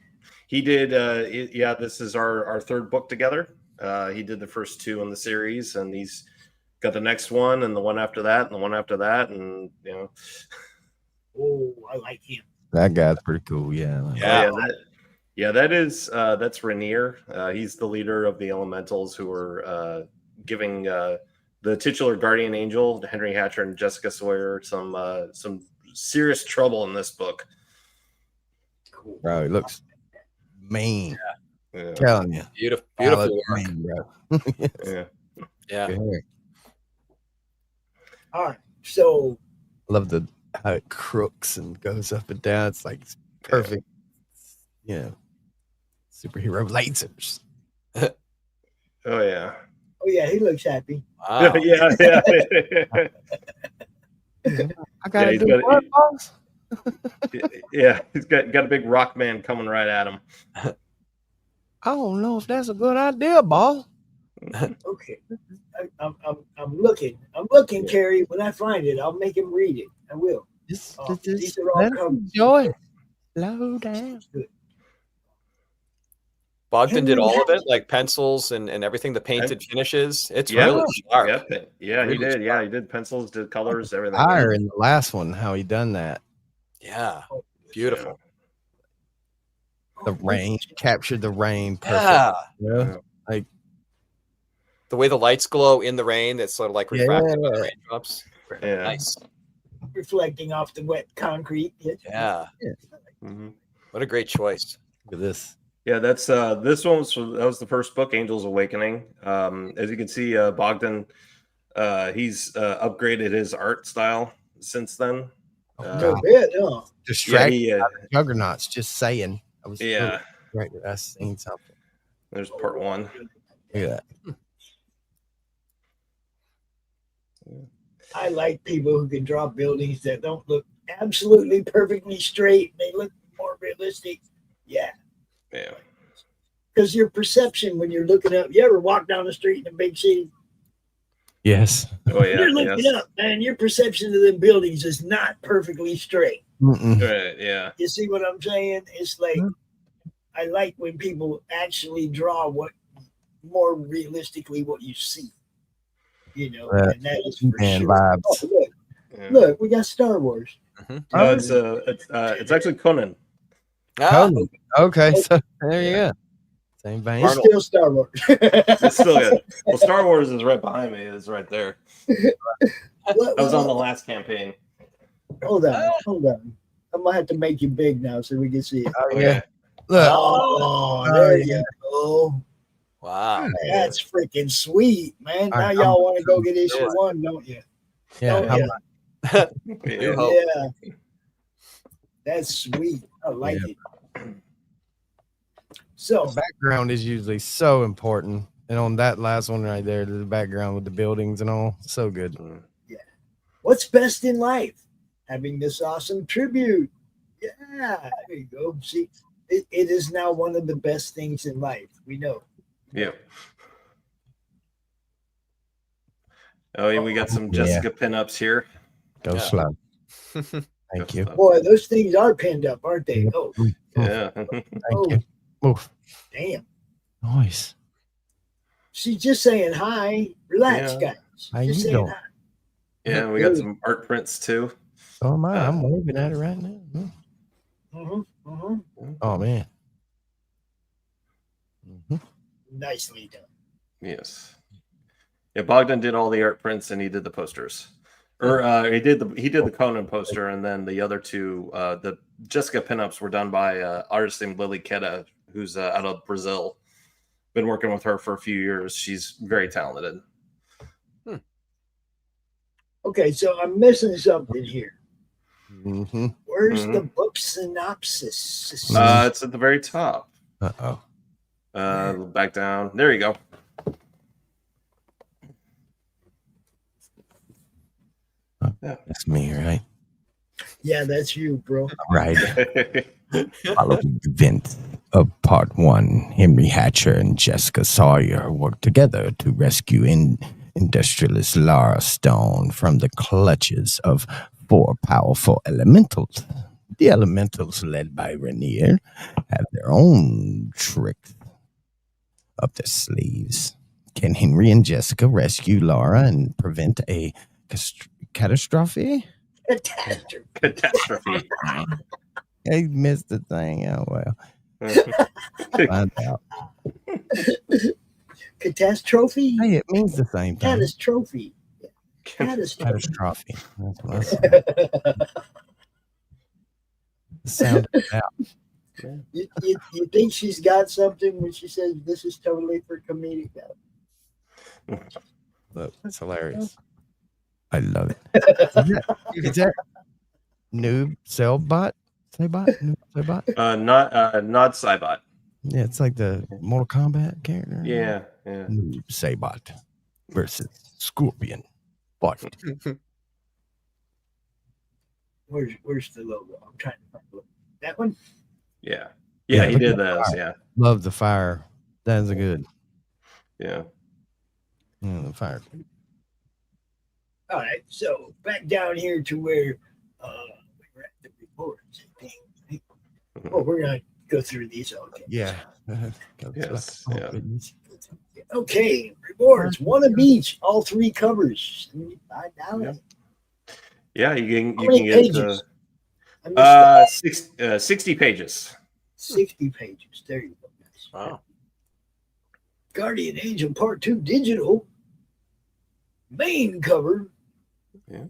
He did. This is our third book together. He did the first two in the series, and he's got the next one, and the one after that, and the one after that, and Oh, I like him. That guy's pretty cool. Yeah. That's Rainier. He's the leader of the Elementals, who are giving the titular Guardian Angel, Henry Hatcher and Jessica Sawyer, some serious trouble in this book. Cool. Bro, he looks mean. Yeah. Telling you. Beautiful work. Mean, bro. Yeah. All right. So Love how it crooks and goes up and down. It's like it's perfect. Superhero lasers. Oh yeah. He looks happy. Wow. Yeah. I gotta he's do what, boss? He's got a big rock man coming right at him. I don't know if that's a good idea, boss. Okay. I'm looking, Carrie. When I find it, I'll make him read it. I will. These are all coming. Enjoy. Slow down. Good. Bogdan did all of it, like pencils and everything, the painted finishes. It's really sharp. Yeah, he Really did. sharp. Yeah, he did pencils, did colors, everything. Higher in the last one, how he done that. Yeah. Beautiful. The rain, captured the rain perfect. Yeah. Like the way the lights glow in the rain, that's sort of like refracted by the Yeah. raindrops. Yeah. Nice. Reflecting off the wet concrete. Yeah. Mm-hmm. What a great choice. Look at this. Yeah, that's this one was the first book, Angel's Awakening. As you can see, Bogdan, he's upgraded his art style since then. A bit, huh? Distracted juggernauts, just saying. I was Yeah. right. I seen something. There's part one. Look at that. I like people who can draw buildings that don't look absolutely perfectly straight. They look more realistic. Yeah. Yeah. Because your perception when you're looking up, you ever walk down the street in a big city? Yes. Oh yeah. You're looking up, man. Your perception of the buildings is not perfectly straight. Right. Yeah. You see what I'm saying? It's like I like when people actually draw what more realistically what you see. And that is for sure. Vibes. Oh, look, we got Star Wars. It's actually Conan. Conan. Okay, so there you go. Same vein. It's still Star Wars. It's still good. Well, Star Wars is right behind me. It's right there. That was on the last campaign. Hold on. I'm gonna have to make you big now so we can see it. Oh yeah. Look. Oh, there you go. Wow. That's freaking sweet, man. Now y'all want to go get issue 1, don't you? Yeah. Yeah. That's sweet. I like it. So the background is usually so important. And on that last one right there, the background with the buildings and all, so good. Yeah. What's best in life? Having this awesome tribute. Yeah, there you go. See, it is now one of the best things in life. We know. Yeah. Oh, and we got some Jessica pinups here. Go slow. Thank you. Boy, those things are pinned up, aren't they? Oh, yeah. Thank you. Move. Damn. Nice. She's just saying hi. Relax, guys. How you just saying doing? hi. Yeah, we got some art prints too. So am I. I'm waving at it right now. Oh man. Nicely done. Yes. Yeah, Bogdan did all the art prints and he did the posters. Or he did the Conan poster, and then the other two, the Jessica pinups were done by artist named Lily Queta, who's out of Brazil. Been working with her for a few years. She's very talented. Okay, so I'm missing something here. Mm-hmm. Where's the book synopsis? It's at the very top. Uh-oh. Back down. There you go. That's me, right? Yeah, that's you, bro. Right. Following the events of Part 1, Henry Hatcher and Jessica Sawyer worked together to rescue industrialist Lara Stone from the clutches of 4 powerful elementals. The elementals, led by Rainier, have their own tricks up their sleeves. Can Henry and Jessica rescue Lara and prevent a catastrophe? Catastrophe. I missed the thing. Oh, well. Find out. Catastrophe? Hey, it means the same thing. Catastrophe. Catastrophe. That's what I said. Sound it out. You think she's got something when she says this is totally for comedic value? Look, that's hilarious. I love it. Is that Noob Cellbot? Noob Cellbot? Not Cybot. Yeah, it's like the Mortal Kombat character. Yeah. Noob Saibot versus Scorpion. Fight. Where's the logo? I'm trying to find the logo. That one? Yeah, he did those. Fire. Yeah, Love the fire. That's a good. Yeah, the fire. All right, so back down here to where we were at the reports. Oh, we're gonna go through these. Okay. Yeah. Yes. Yeah. Okay, rewards. One of each. All 3 covers. $75. Yeah, you How can many get pages? 60 pages. 60 pages. There you go, guys. Wow. Guardian Angel Part 2 digital. Main cover. Yeah.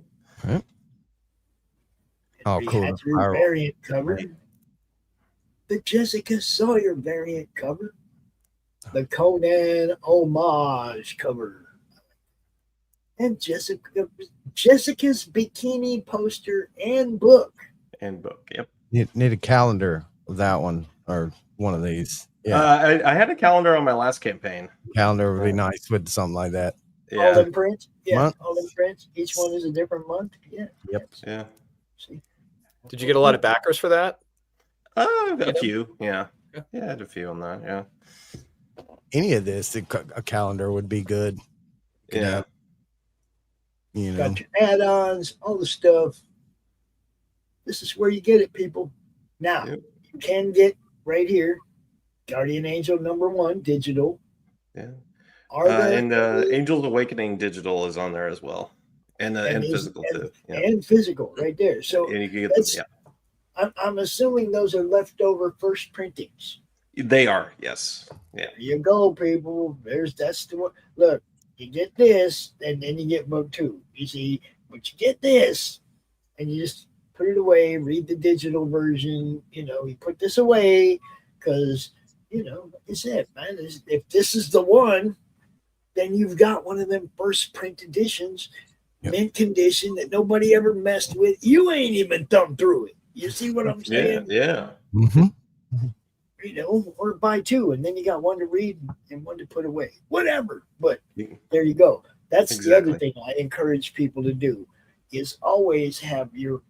Oh, cool. Hatcher variant cover. The Jessica Sawyer variant cover. The Conan homage cover. And Jessica's bikini poster and book. Yep. You need a calendar of that one or one of these. Yeah. I had a calendar on my last campaign. Calendar would be nice with something like that. Yeah. All in print. Yeah. Month. All in print. Each one is a different month. Yeah. Yep. Yeah. See. Did you get a lot of backers for that? A few. Yeah. Yeah, I had a few on that. Yeah. Any of this, a calendar would be good. Yeah. You know. Got your add-ons, all the stuff. This is where you get it, people. Now, you can get right here, Guardian Angel #1 digital. Yeah. And Angel's Awakening digital is on there as well. And physical too. Yeah. And physical right there. So and you can get them, I'm assuming those are leftover first printings. They are, yes. Yeah. There you go, people. That's the one. Look, you get this, and then you get book 2. You see, but you get this, and you just put it away, read the digital version. You put this away because, like I said, man, if this is the one, then you've got one of them first print editions, mint condition that nobody ever messed with. You ain't even thumbed through it. You see what I'm saying? Yeah. Mm-hmm. Or buy 2, and then you got one to read and one to put away. Whatever. But there you go. That's the other thing I encourage people to do is always have your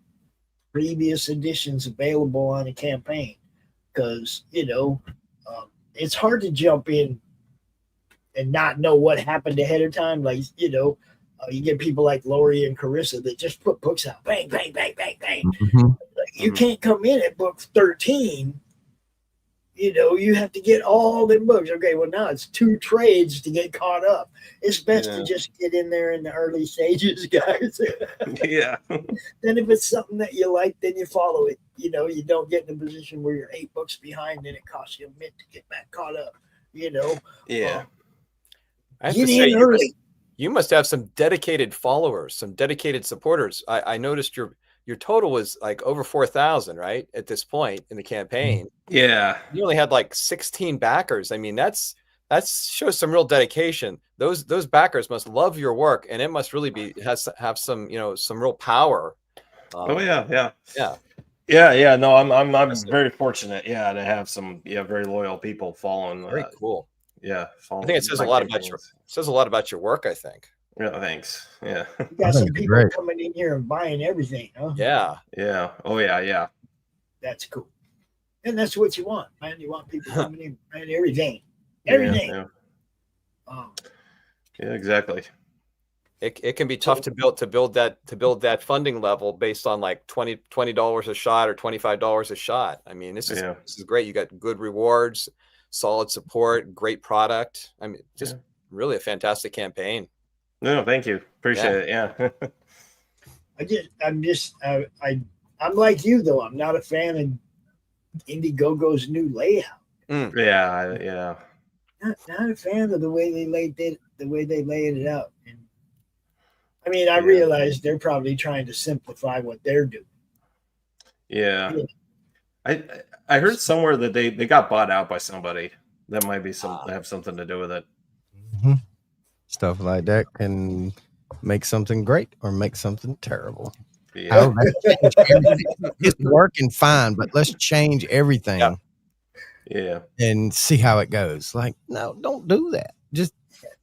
previous editions available on a campaign because, it's hard to jump in and not know what happened ahead of time. Like, you get people like Lori and Carissa that just put books out. Bang, bang, bang, bang, bang. Mm-hmm. You can't come in at book 13. You have to get all the books. Okay, well, now it's 2 trades to get caught up. It's best to just get in there in the early stages, guys. Yeah. Then if it's something that you like, then you follow it. You don't get in a position where you're 8 books behind and it costs you a mint to get back caught up. Yeah. I have Get to say, in early. you must have some dedicated followers, some dedicated supporters. I noticed your total was like over 4,000, right? At this point in the campaign. Yeah. You only had like 16 backers. I mean, that shows some real dedication. Those backers must love your work, and it must really have some, some real power. Yeah. Yeah. Yeah. No, I'm very fortunate. Yeah, to have some very loyal people following. Very cool. Yeah, I think it says a lot about your work. I think. Yeah, thanks. Yeah. You got some people coming in here and buying everything, huh? Yeah. Yeah. Oh yeah. That's cool. And that's what you want, man. You want people coming in buying everything. Everything. Yeah, exactly. It can be tough to build that funding level based on like $20 a shot or $25 a shot. I mean, this is great. You got good rewards, solid support, great product. I mean, just really a fantastic campaign. No, thank you. Appreciate it. Yeah. I'm like you though. I'm not a fan of Indiegogo's new layout. Yeah. Not a fan of the way they laid it out. And I mean, I realize they're probably trying to simplify what they're doing. Yeah. I heard somewhere that they got bought out by somebody. That might be have something to do with it. Mm-hmm. Stuff like that can make something great or make something terrible. Yeah. It's working fine, but let's change everything. Yeah. And see how it goes. Like, no, don't do that. Just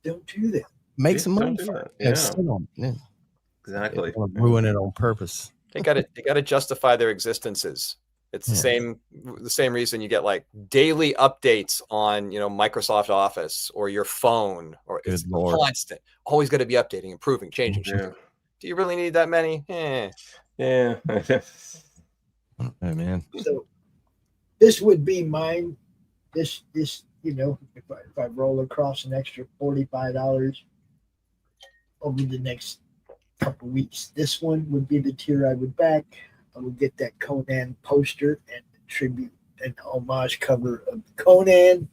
don't do that. Make some money for it. Yeah. Exactly. Ruin it on purpose. They got to justify their existences. It's the same reason you get like daily updates on Microsoft Office or your phone, or it's constant. Always got to be updating, improving, changing. Yeah. Do you really need that many? Yeah. Oh, man. So this would be mine. This if I roll across an extra $45 over the next couple weeks, this one would be the tier I would back. I would get that Conan poster and the tribute and the homage cover of Conan.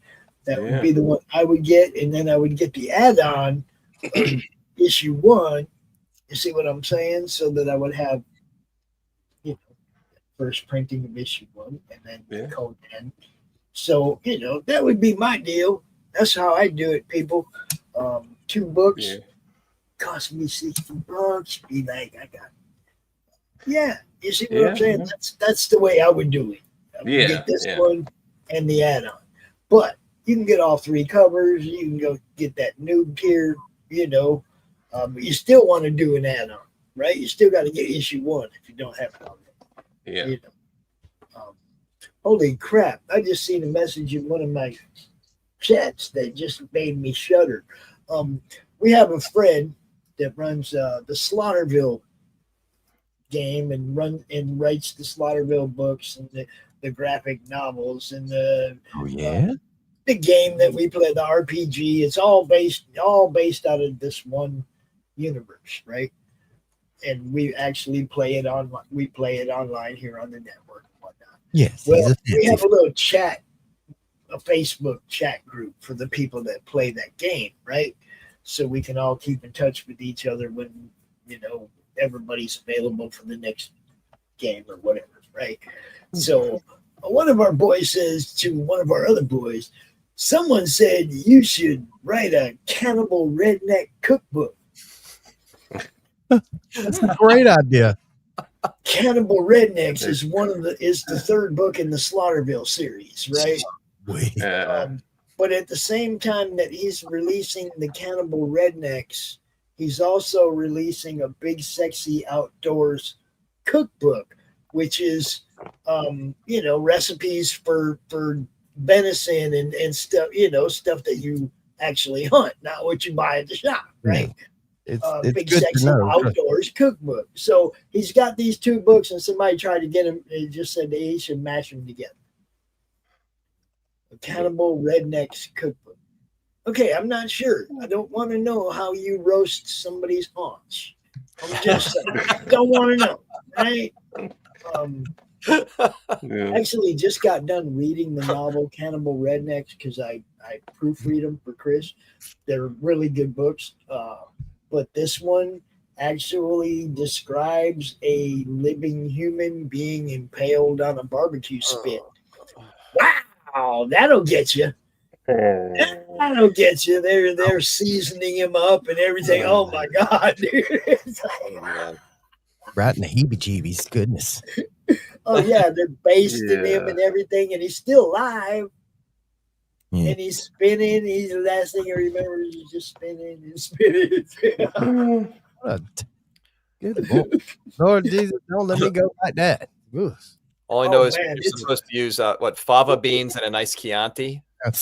That would be the one I would get, and then I would get the add-on of issue 1. You see what I'm saying? So that I would have, first printing of issue 1, and then Conan. So that would be my deal. That's how I do it, people. 2 books cost me $60. Be like, I got. Yeah, you see what I'm saying? That's the way I would do it. I would get this one and the add-on. But you can get all 3 covers. You can go get that noob tier, but you still want to do an add-on, right? You still got to get issue 1 if you don't have it already. Yeah. Holy crap. I just seen a message in one of my chats that just made me shudder. We have a friend that runs the Slaughterville game and writes the Slaughterville books and the graphic novels and the game that we play, the RPG. It's all based out of this one universe, right? And we actually play it online. We play it online here on the network and whatnot. Yes. Well, we have a little chat, a Facebook chat group for the people that play that game, right? So we can all keep in touch with each other when everybody's available for the next game or whatever, right? So one of our boys says to one of our other boys, someone said you should write a cannibal redneck cookbook. That's a great idea. Cannibal Rednecks is the 3rd book in the Slaughterville series, right? But at the same time that he's releasing the Cannibal Rednecks, he's also releasing a Big Sexy Outdoors cookbook, which is recipes for venison and stuff, stuff that you actually hunt, not what you buy at the shop, right? It's Big good Sexy Outdoors cookbook. So he's got these 2 books, and somebody tried to get him. They just said that he should mash them together. A Cannibal Rednecks cookbook. Okay, I'm not sure. I don't want to know how you roast somebody's haunch. I'm just saying. Don't want to know, right? Actually, just got done reading the novel Cannibal Rednecks because I proofread them for Chris. They're really good books. But this one actually describes a living human being impaled on a barbecue spit. Wow, that'll get you. That'll get you. They're seasoning him up and everything. Oh my God, dude. Right in the heebie-jeebies. Goodness. Oh yeah, they're basting him and everything, and he's still alive. Yeah. And he's spinning. He's the last thing I remember. He's just spinning and spinning. Good boy. Lord Jesus, don't let me go like that. Ugh. All I know is you're supposed to use fava beans and a nice Chianti. I'm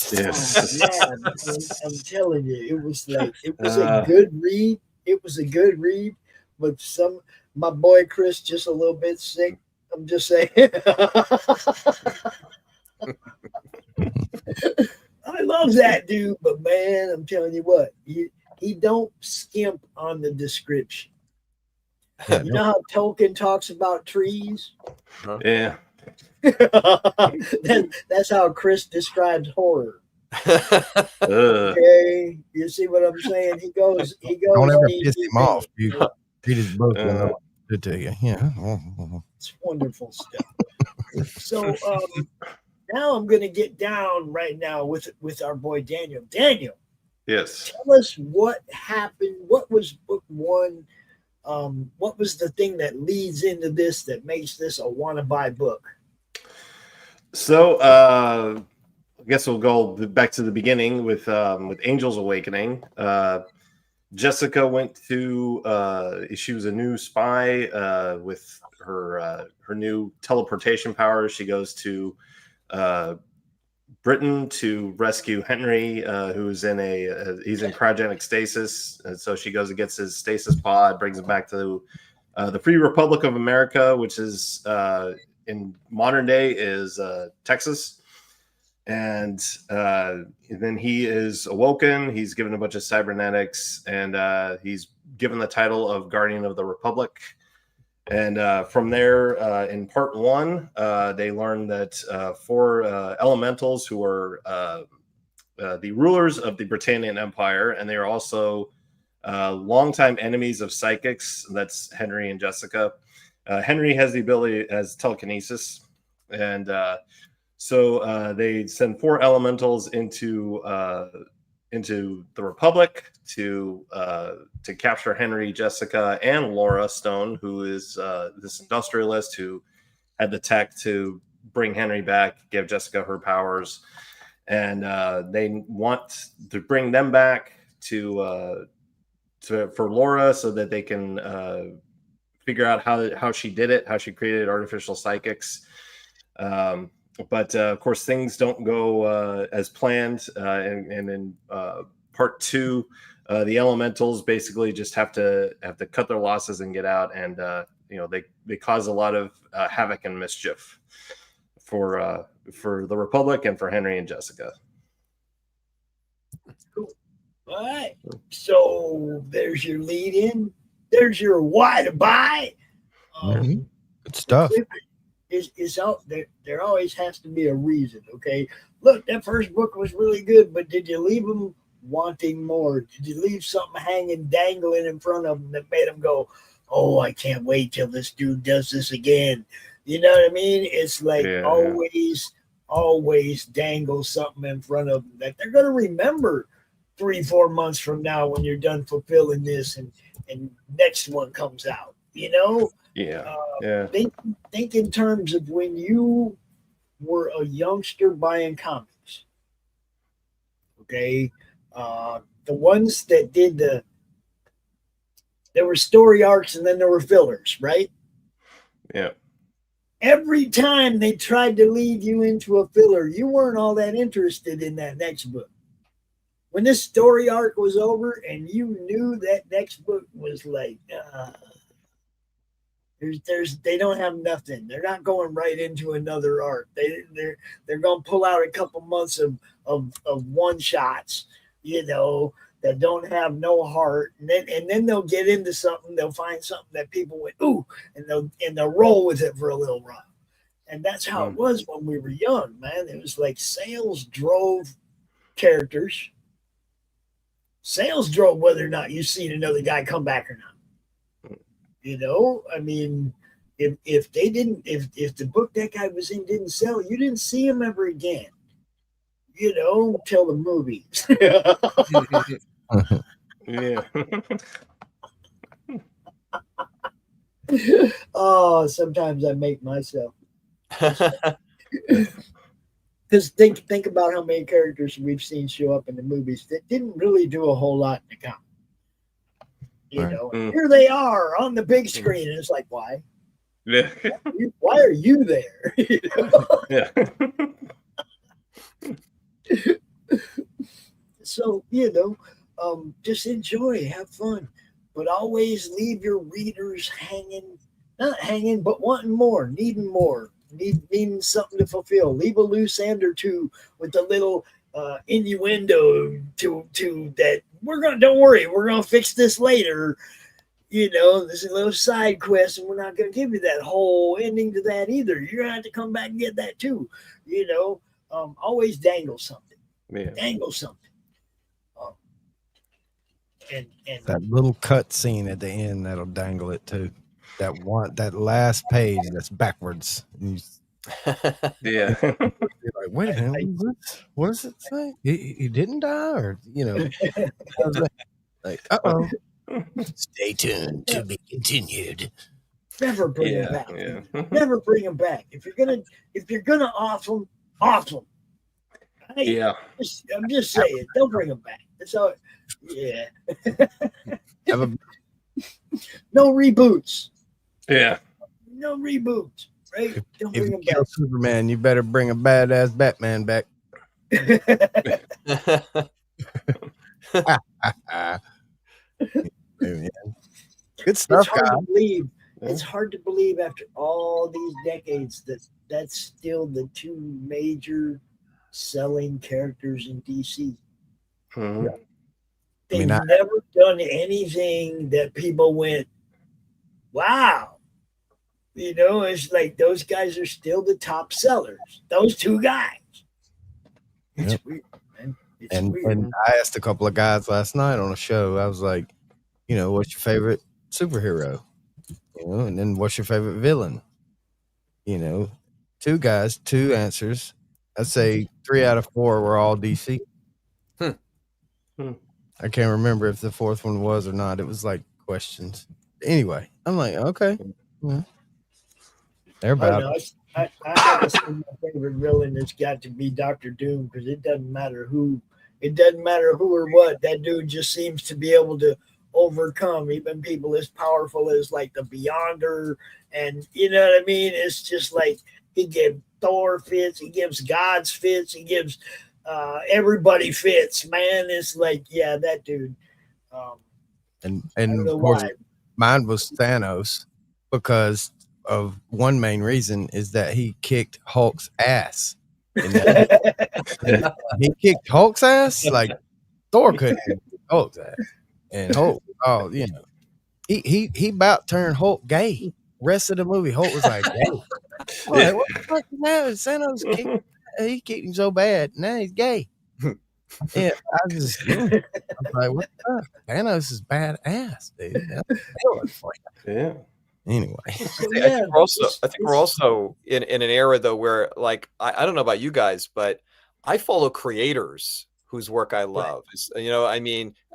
telling you, it was like it was a good read. It was a good read, but my boy Chris just a little bit sick. I'm just saying. I love that dude, but man, I'm telling you what, he don't skimp on the description. Yeah, you know how Tolkien talks about trees? Yeah. That's how Chris describes horror. Okay, you see what I'm saying? He goes. Don't ever piss him off, dude. Read his book and I'll to you. Yeah, it's wonderful stuff. So now I'm going to get down right now with our boy Daniel. Daniel, yes. Tell us what happened. What was book one? What was the thing that leads into this that makes this a wanna-buy book? So I guess we'll go back to the beginning with Angel's Awakening. Jessica went to she was a new spy with her new teleportation powers. She goes to Britain to rescue Henry, who's in he's in cryogenic stasis, and so she goes and gets his stasis pod, brings him back to the Free Republic of America, which is in modern day is Texas. And then he is awoken. He's given a bunch of cybernetics, and he's given the title of Guardian of the Republic. And from there, in part one, they learn that 4 elementals who are the rulers of the Britannian Empire, and they are also longtime enemies of psychics. That's Henry and Jessica. Henry has the ability as telekinesis, and so they send 4 elementals into the Republic to capture Henry, Jessica, and Laura Stone, who is this industrialist who had the tech to bring Henry back, give Jessica her powers, and they want to bring them back for Laura so that they can figure out how she did it, how she created artificial psychics. But of course, things don't go as planned. And in part 2, the elementals basically just have to cut their losses and get out, and they cause a lot of havoc and mischief for the Republic and for Henry and Jessica. Cool. All right. So there's your lead in. There's your why to buy. Good stuff. Is out there. There always has to be a reason. Okay, look, that first book was really good, but did you leave them wanting more? Did you leave something hanging, dangling in front of them that made them go, "Oh, I can't wait till this dude does this again"? You know what I mean? It's like always dangle something in front of them that they're going to remember 3-4 months from now when you're done fulfilling this and next one comes out. You know. Yeah. Think in terms of when you were a youngster buying comics. Okay, the ones that did there were story arcs and then there were fillers, right? Yeah. Every time they tried to lead you into a filler, you weren't all that interested in that next book. When this story arc was over and you knew that next book was like. They don't have nothing. They're not going right into another arc. They're going to pull out a couple months of one shots, that don't have no heart, and then they'll get into something. They'll find something that people went ooh, and they'll roll with it for a little while. And that's how it was when we were young, man. It was like sales drove characters. Sales drove whether or not you seen another guy come back or not. I mean, if the book that guy was in didn't sell, you didn't see him ever again. Till the movies. Yeah. Oh, sometimes I make myself. Because think about how many characters we've seen show up in the movies that didn't really do a whole lot in the comic. You know, here they are on the big screen, and it's like, why? Yeah. Why are you there? You know? Yeah. So, just enjoy, have fun, but always leave your readers hanging, not hanging, but wanting more, needing more, needing something to fulfill. Leave a loose end or two with a little innuendo to that don't worry, we're gonna fix this later. There's a little side quest, and we're not gonna give you that whole ending to that either. You're gonna have to come back and get that too. Always dangle something. Yeah. Dangle something. And that little cut scene at the end that'll dangle it too. That last page that's backwards. Yeah. You're like, wait a minute, what does it say? He didn't die, or like, uh-oh. Stay tuned to be continued. Never bring him back. Yeah. Never bring him back. If you're gonna off him, off him. Yeah. I'm just saying, don't bring him back. That's all. Yeah. No reboots. Yeah. No reboots. Right? Don't If bring you him kill back. Superman, you better bring a badass Batman back. Good stuff, guys. It's hard to believe after all these decades that that's still the two major selling characters in DC. Mm-hmm. They've never done anything that people went, wow. It's like those guys are still the top sellers. Those two guys. It's weird, man. It's weird. And I asked a couple of guys last night on a show. I was like, what's your favorite superhero? And then what's your favorite villain? Two guys, two answers. I'd say 3 out of 4 were all DC. I can't remember if the fourth one was or not. It was like questions. Anyway, I'm like, okay. Yeah. They're about I have to say my favorite villain has got to be Dr. Doom, because it doesn't matter who or what. That dude just seems to be able to overcome even people as powerful as like the Beyonder, and you know what I mean? It's just like he gives Thor fits, he gives God's fits, he gives everybody fits, man. It's like, yeah, that dude. And of course, mine was Thanos, because of one main reason is that he kicked Hulk's ass. He kicked Hulk's ass like Thor couldn't kick Hulk's ass. And Hulk, he about turned Hulk gay. Rest of the movie, Hulk was like, gay. Like, what the fuck is that? Thanos he kicked him so bad. Now he's gay. Yeah, I was like, what the fuck? Thanos is badass, dude. Yeah. Anyway, I think we're also in an era though where, like, I don't know about you guys, but I follow creators whose work I love. Right.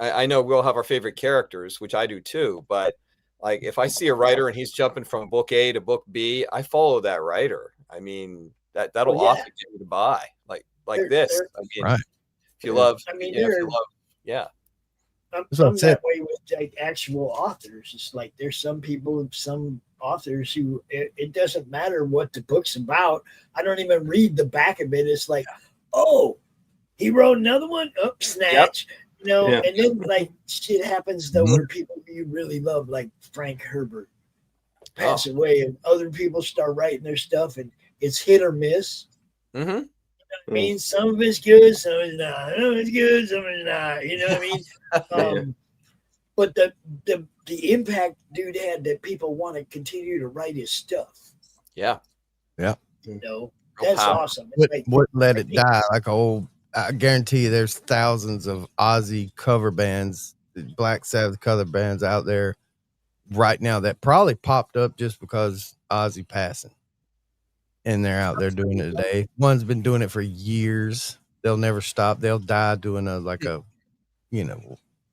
I know we'll have our favorite characters, which I do too, but like if I see a writer and he's jumping from book A to book B, I follow that writer. That'll often get me to buy like this. Right. If you love, yeah. I'm that way with like actual authors. It's like there's some authors who it doesn't matter what the book's about. I don't even read the back of it. It's like, oh, he wrote another one. Oh, snatch. Yep. And then like shit happens though where people you really love, like Frank Herbert, pass away, and other people start writing their stuff, and it's hit or miss. Mm-hmm. I mean, some of it's good, some of it's not. Some of it's good, some of it's not. You know what I mean? But the impact dude had that people want to continue to write his stuff. Yeah. Yeah. That's awesome. Wouldn't let it die like old. I guarantee you, there's thousands of Ozzy cover bands, Black Sabbath cover bands out there right now that probably popped up just because Ozzy passing. And they're out there doing it today. One's been doing it for years. They'll never stop. They'll die doing Ozzy.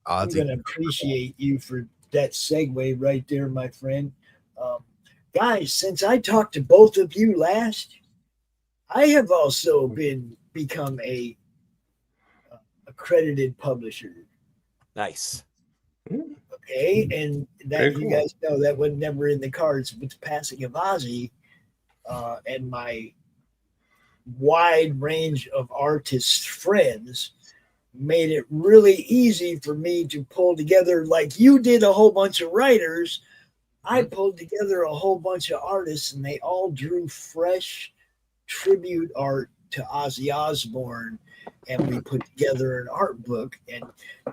I'm gonna appreciate you for that segue right there, my friend. guys, since I talked to both of you last, I have also become a accredited publisher. Nice. Okay, and that you guys know that was never in the cards with the passing of Ozzy, and my wide range of artist friends made it really easy for me to pull together, like you did a whole bunch of writers. I pulled together a whole bunch of artists, and they all drew fresh tribute art to Ozzy Osbourne, and we put together an art book. And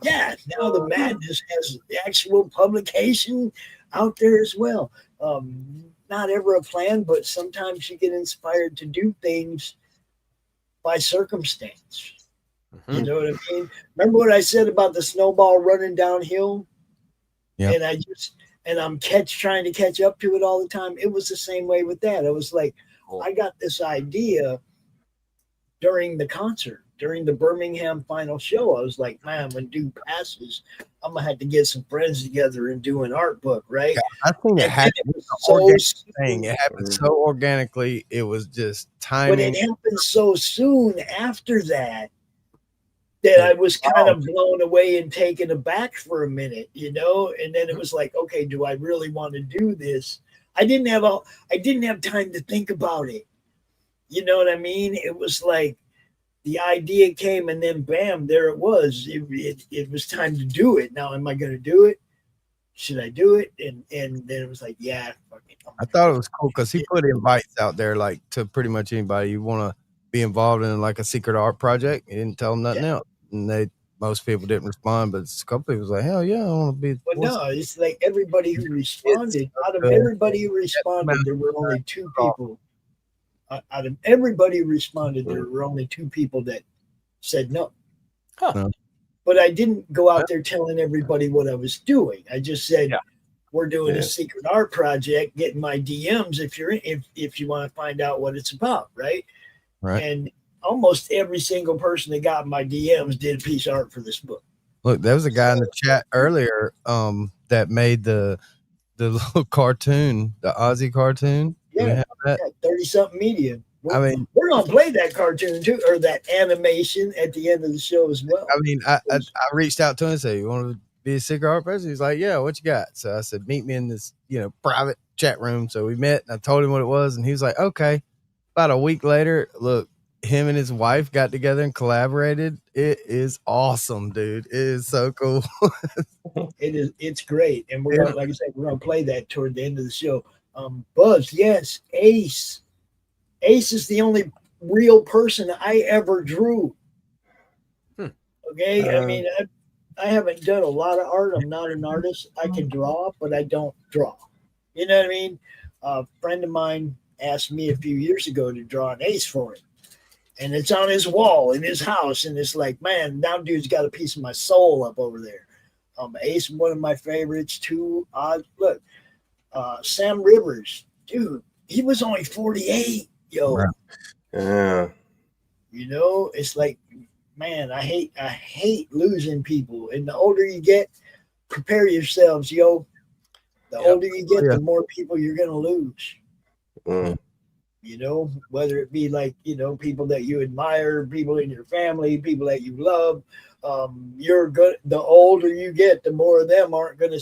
yeah, now the Madness has the actual publication out there as well. Not ever a plan, but sometimes you get inspired to do things by circumstance. You know what I mean? Remember what I said about the snowball running downhill? Yeah. And I'm trying to catch up to it all the time. It was the same way with that. I was like, I got this idea during the concert, during the Birmingham final show. I was like, man, when dude passes, I'm gonna have to get some friends together and do an art book, right? Yeah, I think it happened. It happened so organically. It was just timing. But it happened so soon after that I was kind of blown away and taken aback for a minute, you know. And then it was like, okay, do I really want to do this? I didn't have time to think about it. You know what I mean? It was like the idea came, and then bam, there it was. It was time to do it. Now, am I going to do it? Should I do it? And then it was like, yeah. I thought it was cool because he put invites out there, like to pretty much anybody you want to be involved in, like a secret art project. He didn't tell them nothing else, and most people didn't respond, but a couple people was like, hell yeah, I want to be. Well, no, it's like everybody who responded. Out of everybody who responded, there were only two people. Out of everybody who responded, there were only two people that said no. Huh. But I didn't go out there telling everybody what I was doing. I just said, we're doing a secret art project. Get in my DMs if you want to find out what it's about, right? Right. And almost every single person that got in my DMs did a piece of art for this book. Look, there was a guy in the chat earlier that made the little cartoon, the Ozzy cartoon. Yeah, 30-something media. I mean, we're gonna play that cartoon too, or that animation at the end of the show as well. I mean, I reached out to him and said, "You want to be a secret art person?" He's like, "Yeah, what you got?" So I said, "Meet me in this, private chat room." So we met, and I told him what it was, and he was like, "Okay." About a week later, look, him and his wife got together and collaborated. It is awesome, dude. It is so cool. It's great, and we're gonna, like I said, we're gonna play that toward the end of the show. Buzz, yes, Ace. Ace is the only real person I ever drew. Okay, I mean, I haven't done a lot of art. I'm not an artist. I can draw, but I don't draw. You know what I mean? A friend of mine asked me a few years ago to draw an Ace for him, and it's on his wall in his house, and it's like, man, now dude's got a piece of my soul up over there. Ace, one of my favorites too. Look, Sam Rivers, dude, he was only 48. Yo, yeah. It's like, man, I hate losing people. And the older you get, prepare yourselves, yo. The older you get, the more people you're gonna lose. Whether it be like, people that you admire, people in your family, people that you love. The older you get, the more of them aren't gonna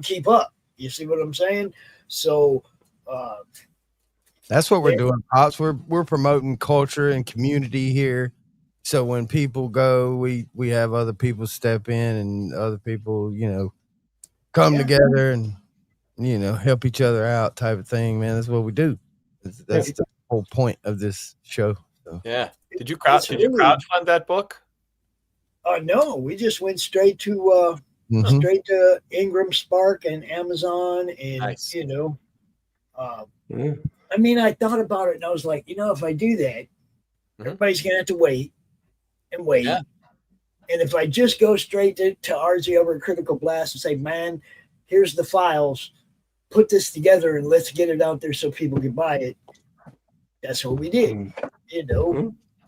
keep up. You see what I'm saying? So that's what we're doing, Pops. We're promoting culture and community here. So when people go, we have other people step in, and other people, come together and help each other out, type of thing, man. That's what we do. That's the whole point of this show. So. Yeah. Did you crowdfund that book? No, we just went straight to Ingram Spark and Amazon, and nice. I mean, I thought about it, and I was like, if I do that, everybody's gonna have to wait and wait. Yeah. And if I just go straight to RZ over at Critical Blast and say, man, here's the files, put this together and let's get it out there so people can buy it. That's what we did,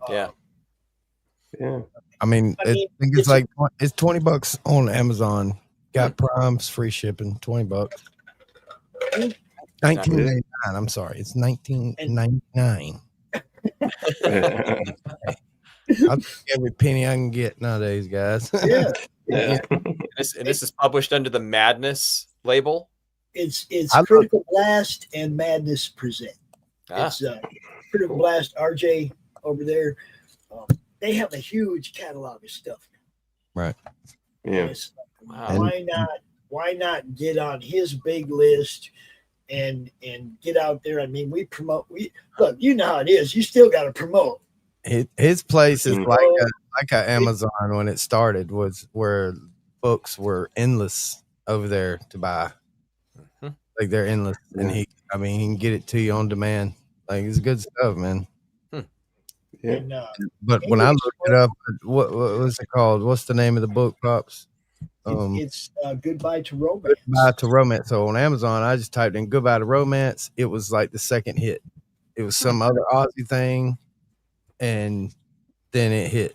Yeah. I mean, I think it's like it's $20 on Amazon. Got Prime's free shipping, $20. 1999. I'm sorry. It's 1999. I'll take every penny I can get nowadays, guys. Yeah. Yeah. And this is published under the Madness label. It's Critical Blast and Madness present. It's Critical Blast, RJ over there. They have a huge catalog of stuff. Right. Yeah. Wow. Why not get on his big list and get out there? I mean, look, you know how it is. You still got to promote. His place is like a Amazon when it started, was where books were endless over there to buy. Like they're endless, and he can get it to you on demand. Like it's good stuff, man. Yeah. And, But when I looked it up, what was it called? What's the name of the book, Pops? It's Goodbye to Romance. Goodbye to Romance. So on Amazon, I just typed in Goodbye to Romance. It was like the second hit. It was some other Ozzy thing, and then it hit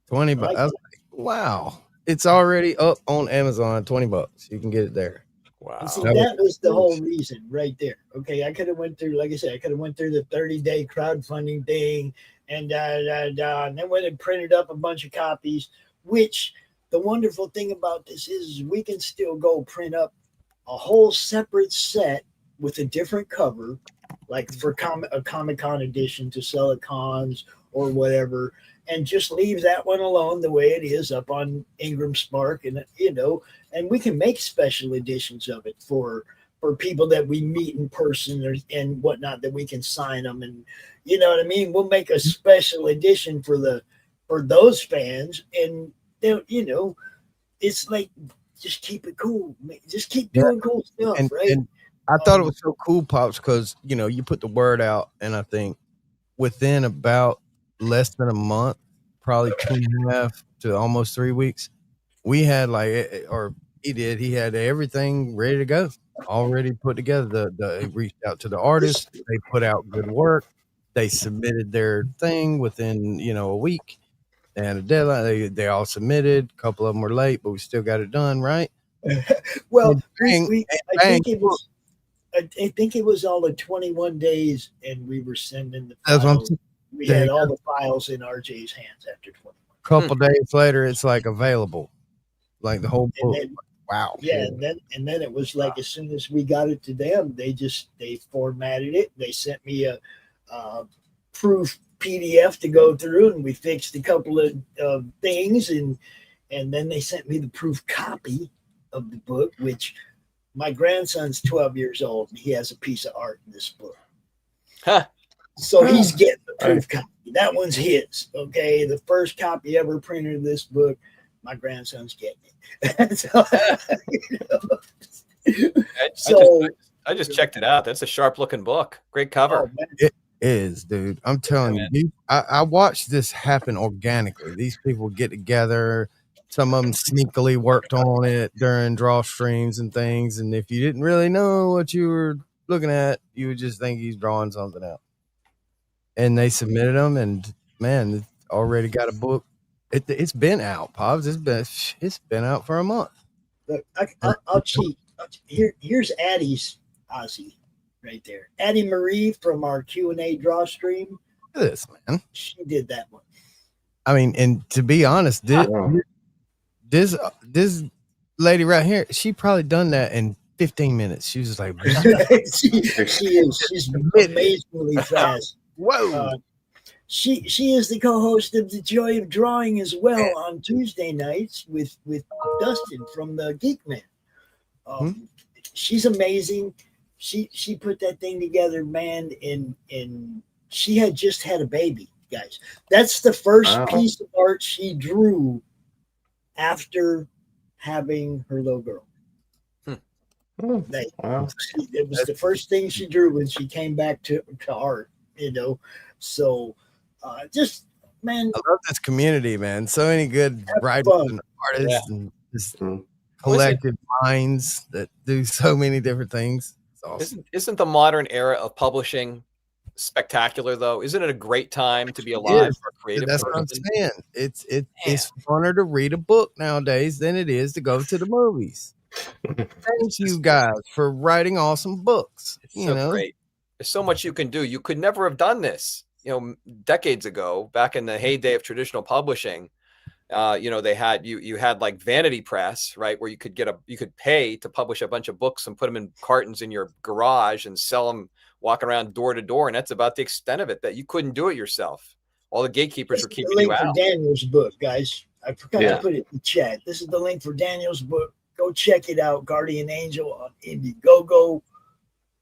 20 bucks. I was like, wow, it's already up on Amazon. $20. You can get it there. Wow. See, that was the whole reason right there. Okay, I could have went through, like I said, the 30-day crowdfunding thing, and and then went and printed up a bunch of copies. Which the wonderful thing about this is we can still go print up a whole separate set with a different cover, like for a Comic-Con edition to sell at cons or whatever, and just leave that one alone the way it is up on Ingram Spark, and and we can make special editions of it for people that we meet in person and whatnot, that we can sign them, and you know what I mean. We'll make a special edition for those fans, and it's like, just keep it cool, just keep doing cool stuff, right? And I thought it was so cool, Pops, because you put the word out, and I think within about less than a month, probably 2.5 to almost 3 weeks, we had he had everything ready to go, already put together. They reached out to the artists, they put out good work, they submitted their thing within a week. They had a deadline. They all submitted. A couple of them were late, but we still got it done, right? Well, I think it was all the 21 days, and we were sending the files. We had all the files in RJ's hands after 21. A couple days later, it's like available, like the whole book. Wow. Yeah, and then it was like, as soon as we got it to them, they formatted it. They sent me a proof PDF to go through, and we fixed a couple of things, and then they sent me the proof copy of the book, which my grandson's 12 years old, and he has a piece of art in this book. Huh. So he's getting the proof copy. That one's his. Okay, the first copy ever printed of this book, my grandson's getting it. I just checked it out. That's a sharp looking book. Great cover. It is, dude. I'm telling you. I watched this happen organically. These people get together. Some of them sneakily worked on it during draw streams and things. And if you didn't really know what you were looking at, you would just think he's drawing something out. And they submitted them, and man, it's already got a book. It's been out, Pops. It's been out for a month. Look, I'll cheat. Here's Addie's Ozzy right there. Addie Marie from our Q&A draw stream. Look at this, man. She did that one. I mean, and to be honest, this lady right here, she probably done that in 15 minutes. She was just like, she's amazingly fast. Whoa. She is the co-host of The Joy of Drawing as well on Tuesday nights with Dustin from the Geek Man. She's amazing. She put that thing together, man, and she had just had a baby, guys. That's the first piece of art she drew after having her little girl. It was the first thing she drew when she came back to art, So just, man, I love this community, man. So many good writers and artists and just collective minds that do so many different things. It's awesome. Isn't the modern era of publishing spectacular, though? Isn't it a great time to be alive for a creative That's person? what I'm saying. It's funner to read a book nowadays than it is to go to the movies. Thank you guys for writing awesome books. It's so great. There's so much you can do. You could never have done this, decades ago, back in the heyday of traditional publishing. They had you had like Vanity Press, right, where you could pay to publish a bunch of books and put them in cartons in your garage and sell them, walking around door to door, and that's about the extent of it. That you couldn't do it yourself. All the gatekeepers were keeping you out. This is the link for Daniel's book, guys. I forgot to put it in the chat. This is the link for Daniel's book. Go check it out. Guardian Angel on Indiegogo.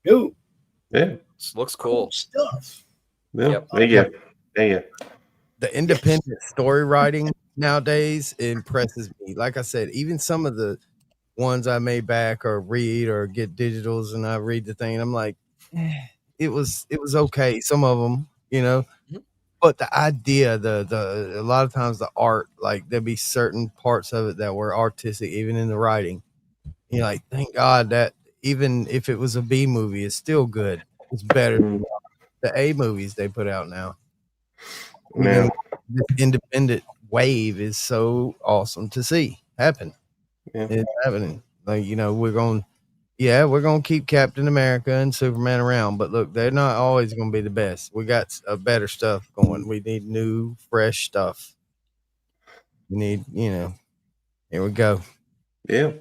Dude. Yeah. Looks cool stuff. Yeah. Yep. Thank you. The independent story writing nowadays impresses me. Like I said, even some of the ones I may back or read or get digitals and I read the thing and I'm like, it was okay. Some of them, but the idea, a lot of times the art, like there'd be certain parts of it that were artistic, even in the writing. You're like, thank God that even if it was a B movie, it's still good. It's better than the A movies they put out now. Man. This independent wave is so awesome to see happen. Yeah. It's happening. Like, we're going to keep Captain America and Superman around, but look, they're not always going to be the best. We got a better stuff going. We need new, fresh stuff. We need, here we go. Yeah.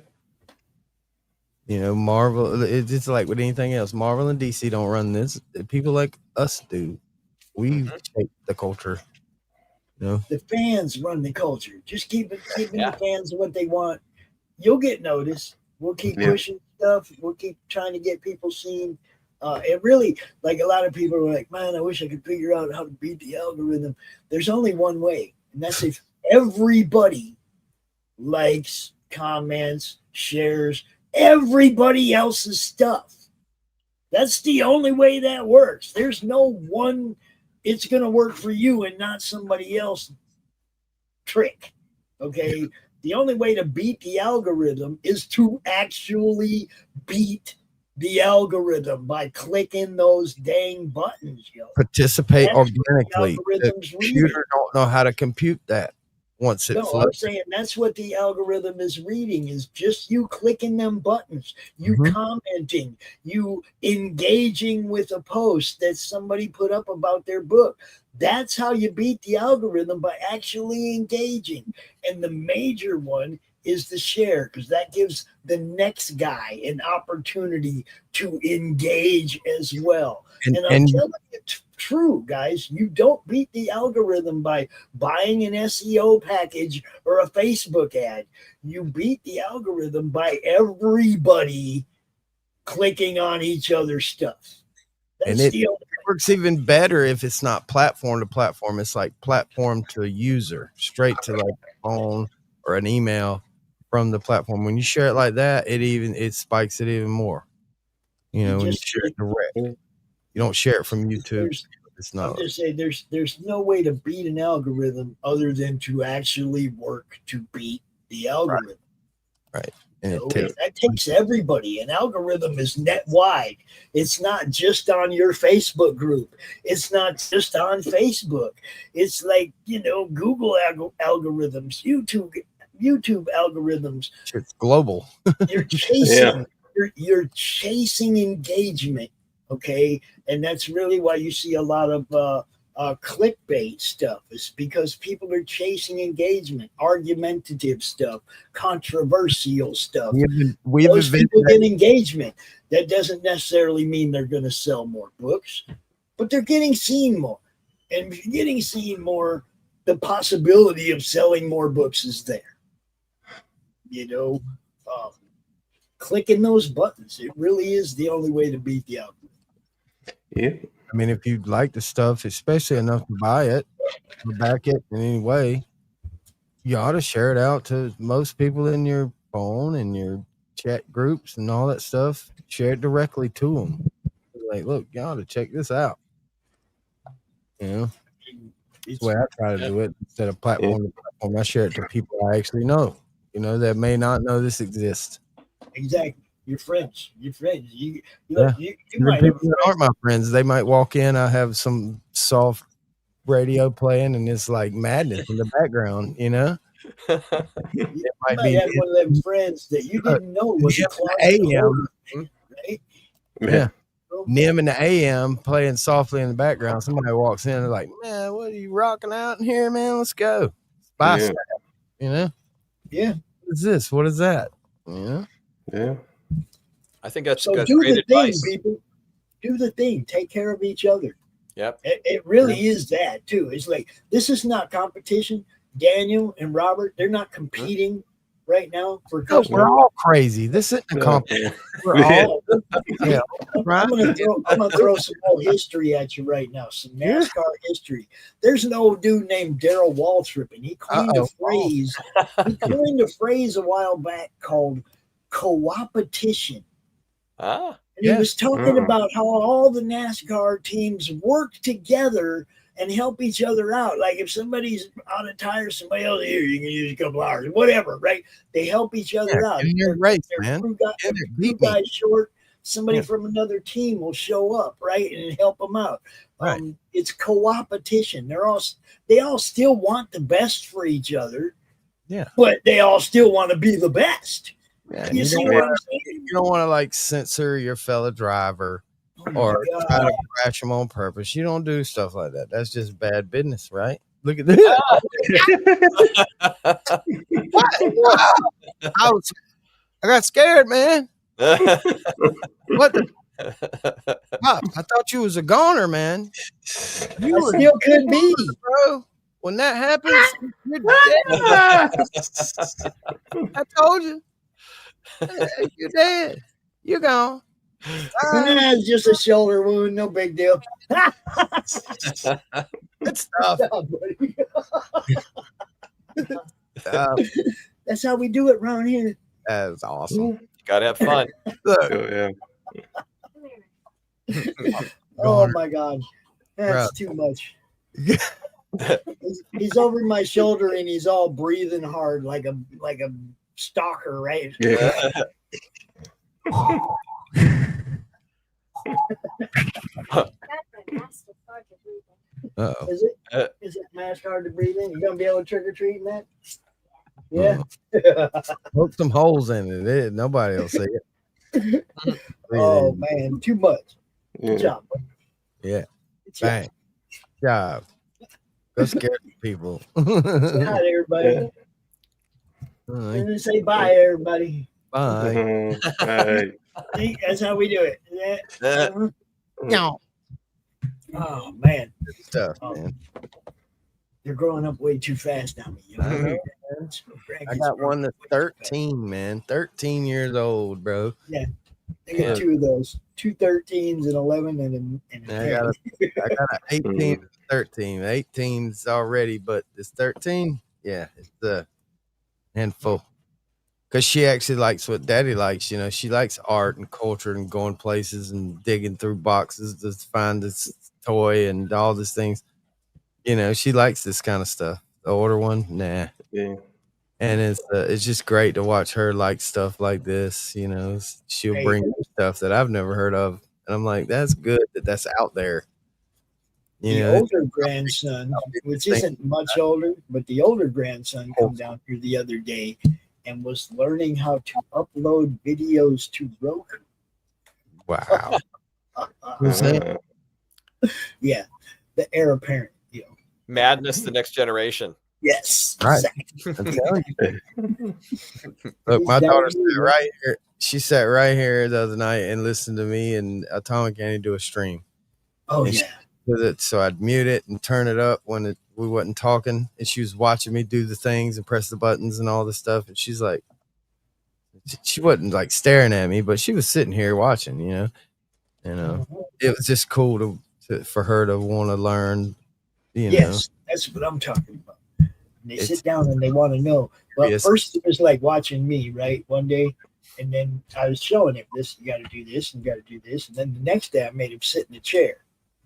Marvel, it's just like with anything else. Marvel and DC don't run this. People like us do. We shape the culture. The fans run the culture. Just keep the fans what they want. You'll get noticed. We'll keep pushing stuff. We'll keep trying to get people seen. It really, like a lot of people are like, man, I wish I could figure out how to beat the algorithm. There's only one way, and that's if everybody likes, comments, shares everybody else's stuff. That's the only way that works. There's no one, it's going to work for you and not somebody else trick. Okay. The only way to beat the algorithm is to actually beat the algorithm by clicking those dang buttons. Participate organically. The computer don't know how to compute that once it I'm saying that's what the algorithm is reading, is just you clicking them buttons, you commenting, you engaging with a post that somebody put up about their book. That's how you beat the algorithm, by actually engaging. And the major one is the share, because that gives the next guy an opportunity to engage as well. And I'm telling you, it's true, guys. You don't beat the algorithm by buying an SEO package or a Facebook ad. You beat the algorithm by everybody clicking on each other's stuff. And it works even better if it's not platform to platform. It's like platform to a user, straight to like a phone or an email from the platform. When you share it like that, it spikes it even more. When you share it direct. You don't share it from YouTube. It's not. I'm just saying there's no way to beat an algorithm other than to actually work to beat the algorithm. Right. And that takes everybody. An algorithm is net wide. It's not just on your Facebook group. It's not just on Facebook. It's like, Google algorithms, YouTube algorithms. It's global. You're chasing you're chasing engagement. Okay. And that's really why you see a lot of clickbait stuff, is because people are chasing engagement, argumentative stuff, controversial stuff. Those people get engagement. That doesn't necessarily mean they're going to sell more books, but they're getting seen more. And if you're getting seen more, the possibility of selling more books is there. Clicking those buttons, it really is the only way to beat the algorithm. Yeah. I mean, if you like the stuff, especially enough to buy it or back it in any way, you ought to share it out to most people in your phone and your chat groups and all that stuff. Share it directly to them. Like, look, you ought to check this out. That's the way I try to do it. Instead of platform to platform, I share it to people I actually know, that may not know this exists. Exactly. Your friends. You might people that aren't my friends. They might walk in. I have some soft radio playing, and it's like madness in the background. You might might be have one of them friends that you didn't know was a Nim closet in the hoarder, AM. right? Yeah. Nim in the AM playing softly in the background. Somebody walks in and like, man, what are you rocking out in here, man? Let's go. Spy Staff, you know? Yeah. What is this? What is that? You know? Yeah. I think that's So great do the advice. thing, people. Do the thing. Take care of each other. Yep. It really is that too. It's like, this is not competition. Daniel and Robert, they're not competing right now for No, customers. we're all crazy. This isn't a competition. We're all I'm gonna throw some old history at you right now. Some NASCAR history. There's an old dude named Darrell Waltrip, and he coined a phrase. He coined a phrase a while back called co-opetition. Ah. And he was talking about how all the NASCAR teams work together and help each other out. Like if somebody's out of tires, somebody else here, you can use a couple hours, whatever, right? They help each other out. Race, man. Two guys short, somebody from another team will show up, right, and help them out. Right. It's co-opetition. They all still want the best for each other. Yeah. But they all still want to be the best. Yeah, you see what I'm saying? You don't want to like censor your fellow driver or try to crash them on purpose. You don't do stuff like that. That's just bad business, right? Look at this. I got scared, man. What the? Pop, I thought you was a goner, man. You still could be, bro. When that happens, you're dead. I told you. You're dead. You're gone. It's just a shoulder wound, no big deal. Good stuff. That's how we do it around here. That's awesome. Gotta have fun. Oh my God, that's too much. He's over my shoulder and he's all breathing hard like a stalker, right? Yeah. Uh-oh. Is it mask hard to breathe in? You gonna be able to trick or treat, Matt? Yeah. Poke some holes in it. Nobody will see it. Oh man, too much. Good job. Yeah. Bang. Good job. Go scare people. Say hi to everybody. Right. Say bye, everybody. Bye. Bye. See, that's how we do it. No. Oh man. Good stuff, man. You're growing up way too fast now. I got one that's 13, man. 13 years old, bro. Yeah. I got two of those. 2 13s and 11 and I got an 18 and 13. 18's already, but this 13, yeah, it's a handful. Because she actually likes what Daddy likes. You know, she likes art and culture and going places and digging through boxes to find this toy and all these things. You know, she likes this kind of stuff. The older one, nah. Yeah. And it's just great to watch her like stuff like this. You know, she'll bring stuff that I've never heard of, and I'm like, that's good that's out there. The older grandson, which isn't much older, but the older grandson come down here the other day and was learning how to upload videos to Roku. Wow. Who's that? Yeah, the heir apparent. You know. Madness, the next generation. Yes. Right. Exactly. Look, my daughter sat right here. She sat right here the other night and listened to me and Atomic Annie do a stream. Oh, and yeah. So I'd mute it and turn it up when we wasn't talking. And she was watching me do the things and press the buttons and all this stuff. And she's like, she wasn't like staring at me, but she was sitting here watching, you know. It was just cool for her to want to learn, you know. Yes, that's what I'm talking about. They sit down and they want to know. Well, first it was like watching me, right? One day, and then I was showing him this. You got to do this, and you got to do this, and then the next day I made him sit in a chair.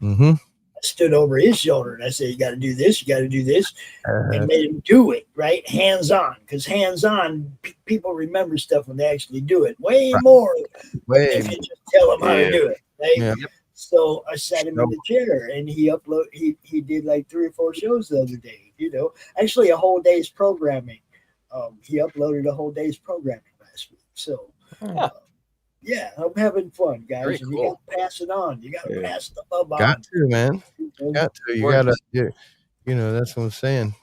Mm-hmm. I stood over his shoulder and I said, "You got to do this. You got to do this," and made him do it right, hands on. Because hands on, people remember stuff when they actually do it way more than if you just tell them how to do it. Right? Yeah. So I sat him in the chair and he did like 3 or 4 shows the other day, you know, actually a whole day's programming. He uploaded a whole day's programming last week. So, yeah, I'm having fun, guys. Very and cool. you got to pass it on. You got to pass the love on. Got to, man. Got to. You got to, you know, that's what I'm saying.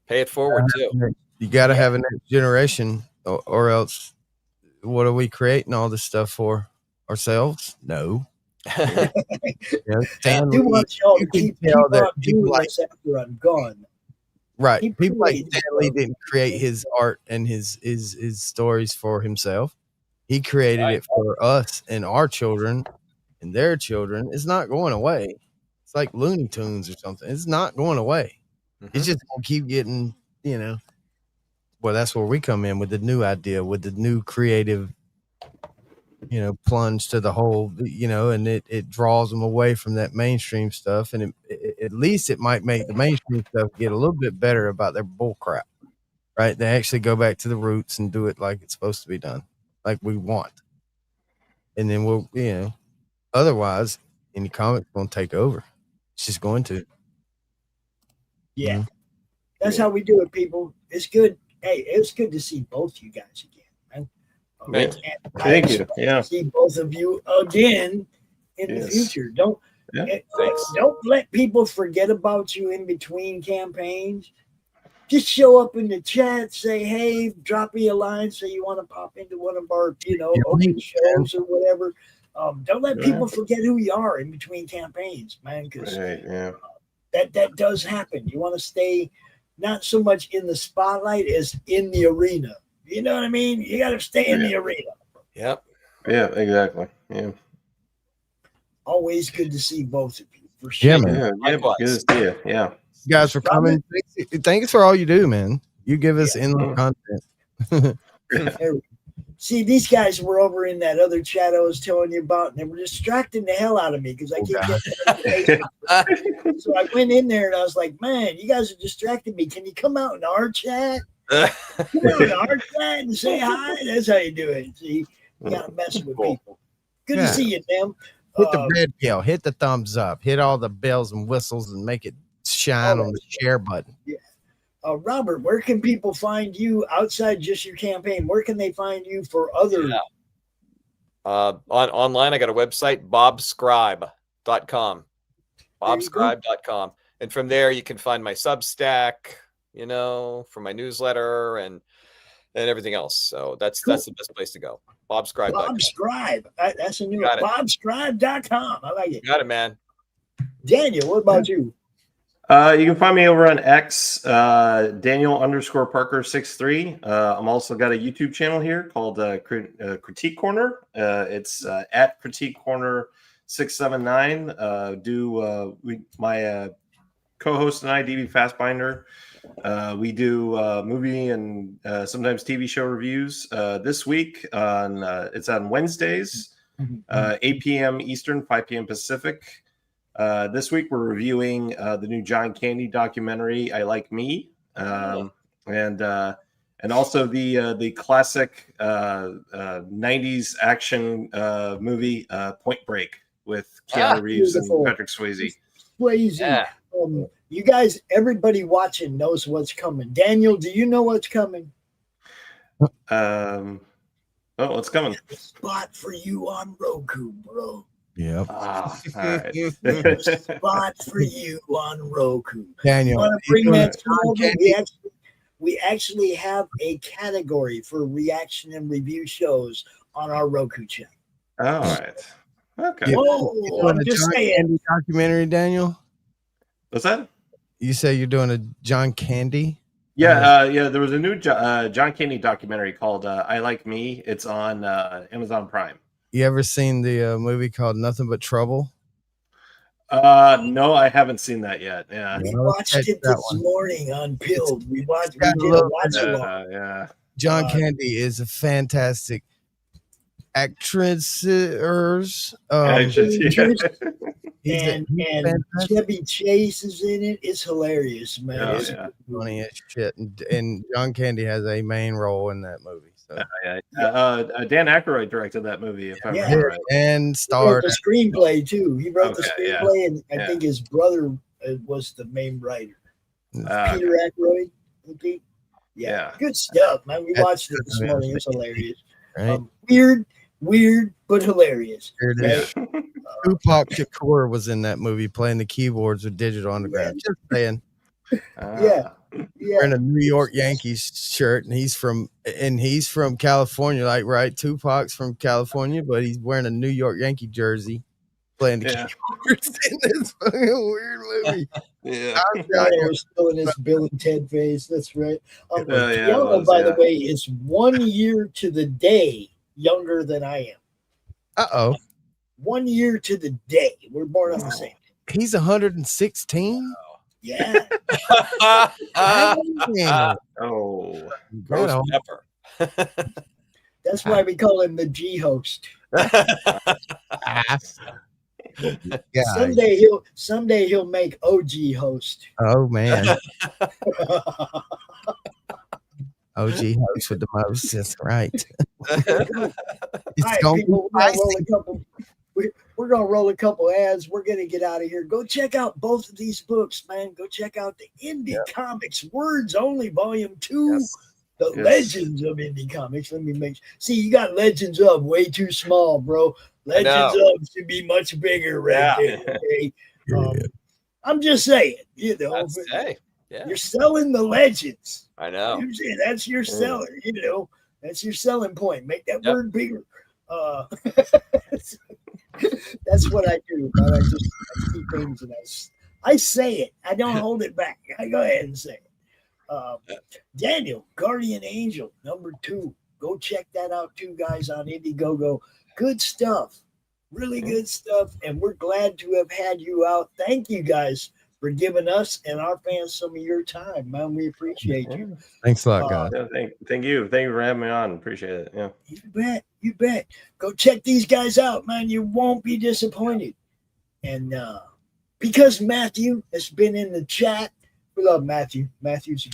Pay it forward, too. You got to have a next generation, or else what are we creating all this stuff for? Ourselves? No. I do want y'all to keep on doing this after I'm gone. Right. People like Stan Lee didn't create his art and his stories for himself. He created it for us and our children and their children. It's not going away. It's like Looney Tunes or something. It's not going away. It's just going to keep getting, you know. Well, that's where we come in with the new idea, with the new creative, you know, plunge to the whole, you know, and it draws them away from that mainstream stuff. And at least it might make the mainstream stuff get a little bit better about their bull crap, right? They actually go back to the roots and do it like it's supposed to be done, like we want. And then we'll, you know, otherwise, any comics going to take over. It's just going to. Yeah. That's how we do it, people. It's good. Hey, it's good to see both you guys again, man. Thank you. Yeah. See both of you again in the future. Don't let people forget about you in between campaigns. Just show up in the chat, say, hey, drop me a line, say you want to pop into one of our, you know, open shows or whatever. Don't let people forget who you are in between campaigns, man, because that does happen. You want to stay not so much in the spotlight as in the arena. You know what I mean? You got to stay in the arena. Yep. Yeah, exactly. Yeah. Always good to see both of you, for sure. Yeah, man. Good to see you. Yeah. You guys for coming. Thanks for all you do, man. You give us endless content. See, these guys were over in that other chat I was telling you about, and they were distracting the hell out of me because I keep getting notifications. So I went in there and I was like, man, you guys are distracting me. Can you come out in our chat? Come out in our chat and say hi. That's how you do it. See, you got to mess with people. Good to see you, Tim. Hit the red pill, hit the thumbs up, hit all the bells and whistles and make it shine on the share button. Yeah. Robert, where can people find you outside just your campaign? Where can they find you for other? Online, I got a website, bobscribe.com. Bobscribe.com. And from there, you can find my Substack, you know, for my newsletter and everything else. So that's the best place to go. Bobscribe.com. Bobscribe. That's a new one. Bobscribe.com. I like it. Got it, man. Daniel, what about you? You can find me over on X, Daniel_Parker63. I'm also got a YouTube channel here called Critique Corner. It's at Critique Corner 679. My co-host and I, DB Fastbinder, we do movie and sometimes TV show reviews. This week it's on Wednesdays, 8 p.m. Eastern, 5 p.m. Pacific. This week we're reviewing the new John Candy documentary, I Like Me, and also the classic 90s action movie Point Break with Keanu Reeves and Patrick Swayze. Yeah. You guys, everybody watching knows what's coming. Daniel, do you know what's coming? What's coming? Spot for you on Roku, bro. Yep. All right. Spot for you on Roku. Daniel, want to bring that over? We actually have a category for reaction and review shows on our Roku channel. All right. Okay. I'm just saying. Documentary, Daniel. What's that? You say you're doing a John Candy? Yeah, there was a new John Candy documentary called I Like Me. It's on Amazon Prime. You ever seen the movie called Nothing But Trouble? No, I haven't seen that yet. Yeah, we watched it this morning on Pilled. We did a watch along. Yeah, John Candy is a fantastic actress. And Chevy Chase is in it. It's hilarious, man. It's funny as shit. And John Candy has a main role in that movie. So. Dan Aykroyd directed that movie, if I remember right. And starred the screenplay too. He wrote the screenplay, and I think his brother was the main writer. Peter Aykroyd. Yeah. Good stuff, man. We watched it this morning. It's hilarious. Right? Weird, but hilarious. Right? Tupac Shakur was in that movie playing the keyboards with Digital Underground. Just saying. Yeah. Wearing a New York Yankees shirt, and he's from California, like, right? Tupac's from California, but he's wearing a New York Yankee jersey, playing the keyboards in this fucking weird movie. We're still in this Bill and Ted phase. That's right. By the way, is 1 year to the day younger than I am. 1 year to the day. We're born on the same day. He's 116. Yeah. Gross pepper. That's why we call him the G-Host. Someday he'll make OG host. Oh man. OG host with the most. That's right. People, we're gonna roll a couple ads. We're gonna get out of here. Go check out both of these books, man. Go check out the Indie Comics Words Only Volume 2. The Legends of Indie Comics. Let me see, you got Legends of way too small, bro. Legends of should be much bigger, right there. Okay? I'm just saying, you're selling the Legends. I know. That's your selling, that's your selling point. Make that word bigger. That's what I do. I see things and I say it. I don't hold it back. I go ahead and say it. Daniel, Guardian Angel, #2. Go check that out too, guys, on Indiegogo. Good stuff. Really good stuff. And we're glad to have had you out. Thank you guys for giving us and our fans some of your time, man. We appreciate you. Thanks a lot, guys. Thank you. Thank you for having me on. Appreciate it. Yeah. You bet. Go check these guys out, man. You won't be disappointed. And because Matthew has been in the chat, we love Matthew. Matthew's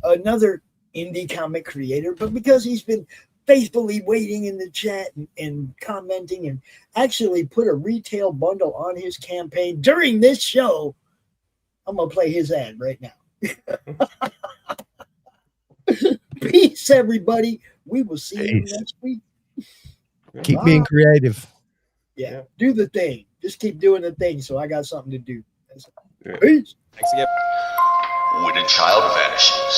another indie comic creator, but because he's been faithfully waiting in the chat and commenting and actually put a retail bundle on his campaign during this show, I'm going to play his ad right now. Peace, everybody. We will see you next week. Keep being creative. Yeah, do the thing. Just keep doing the thing so I got something to do. Peace. Thanks again. When a child vanishes,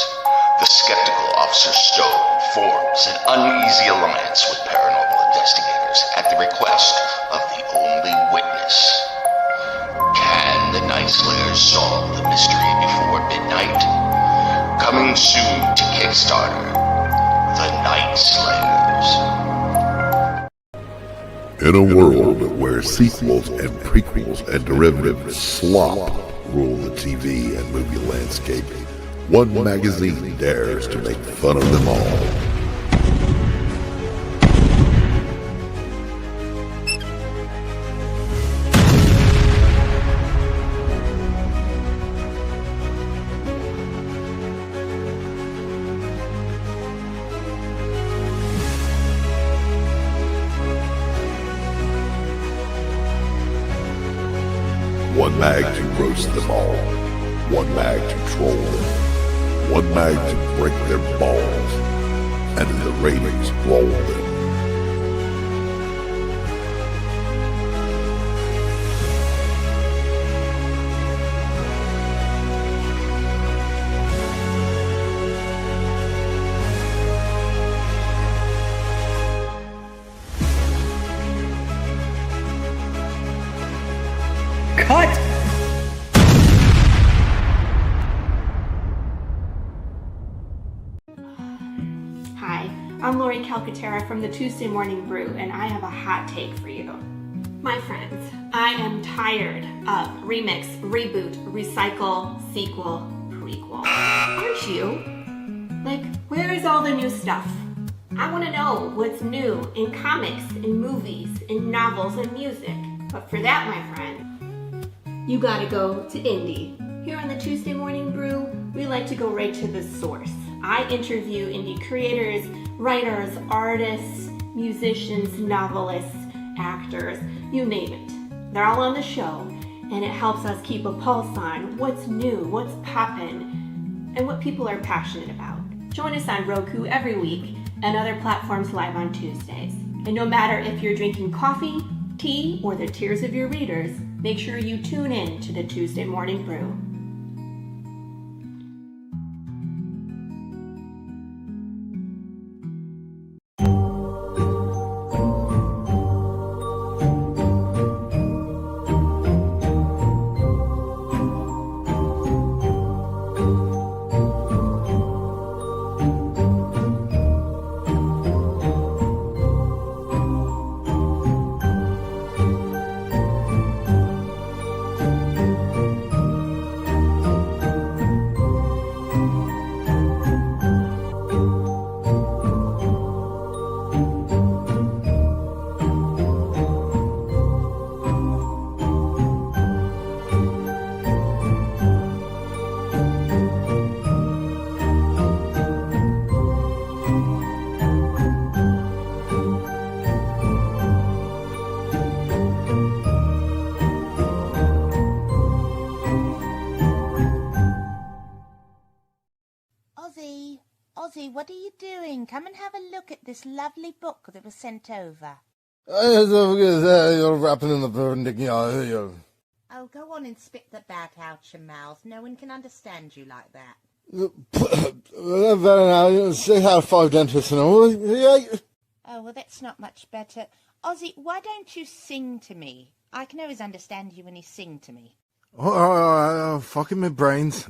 the skeptical Officer Stone forms an uneasy alliance with paranormal investigators at the request of the only witness. Can the Night Slayers solve the mystery before midnight? Coming soon to Kickstarter, The Night Slayers. In a world where sequels and prequels and derivatives slop rule the TV and movie landscape, one magazine dares to make fun of them all. One mag to roast them all. One mag to troll them. One mag to break their balls. And in the ratings, roll them. Cut! Hi, I'm Lori Calcaterra from the Tuesday Morning Brew, and I have a hot take for you. My friends, I am tired of remix, reboot, recycle, sequel, prequel. Aren't you? Like, where is all the new stuff? I want to know what's new in comics, in movies, in novels, and music. But for that, my friend, you gotta go to indie. Here on the Tuesday Morning Brew, we like to go right to the source. I interview indie creators, writers, artists, musicians, novelists, actors, you name it. They're all on the show, and it helps us keep a pulse on what's new, what's poppin', and what people are passionate about. Join us on Roku every week and other platforms live on Tuesdays. And no matter if you're drinking coffee, tea, or the tears of your readers, make sure you tune in to the Tuesday Morning Brew. Ozzy, what are you doing? Come and have a look at this lovely book that was sent over. You're rapping in the perpendicular. Oh, go on and spit the bat out your mouth. No one can understand you like that. Very nice. 6 out of 5 dentists and all. Oh, well, that's not much better. Ozzy, why don't you sing to me? I can always understand you when you sing to me. Oh, fucking my brains.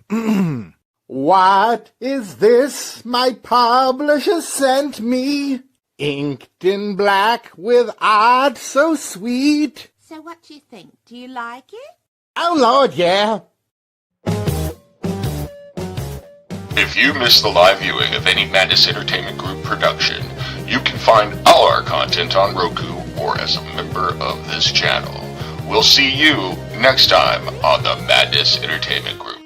What is this my publisher sent me? Inked in black with art so sweet. So what do you think? Do you like it? Oh, Lord, yeah. If you missed the live viewing of any Madness Entertainment Group production, you can find all our content on Roku or as a member of this channel. We'll see you next time on the Madness Entertainment Group.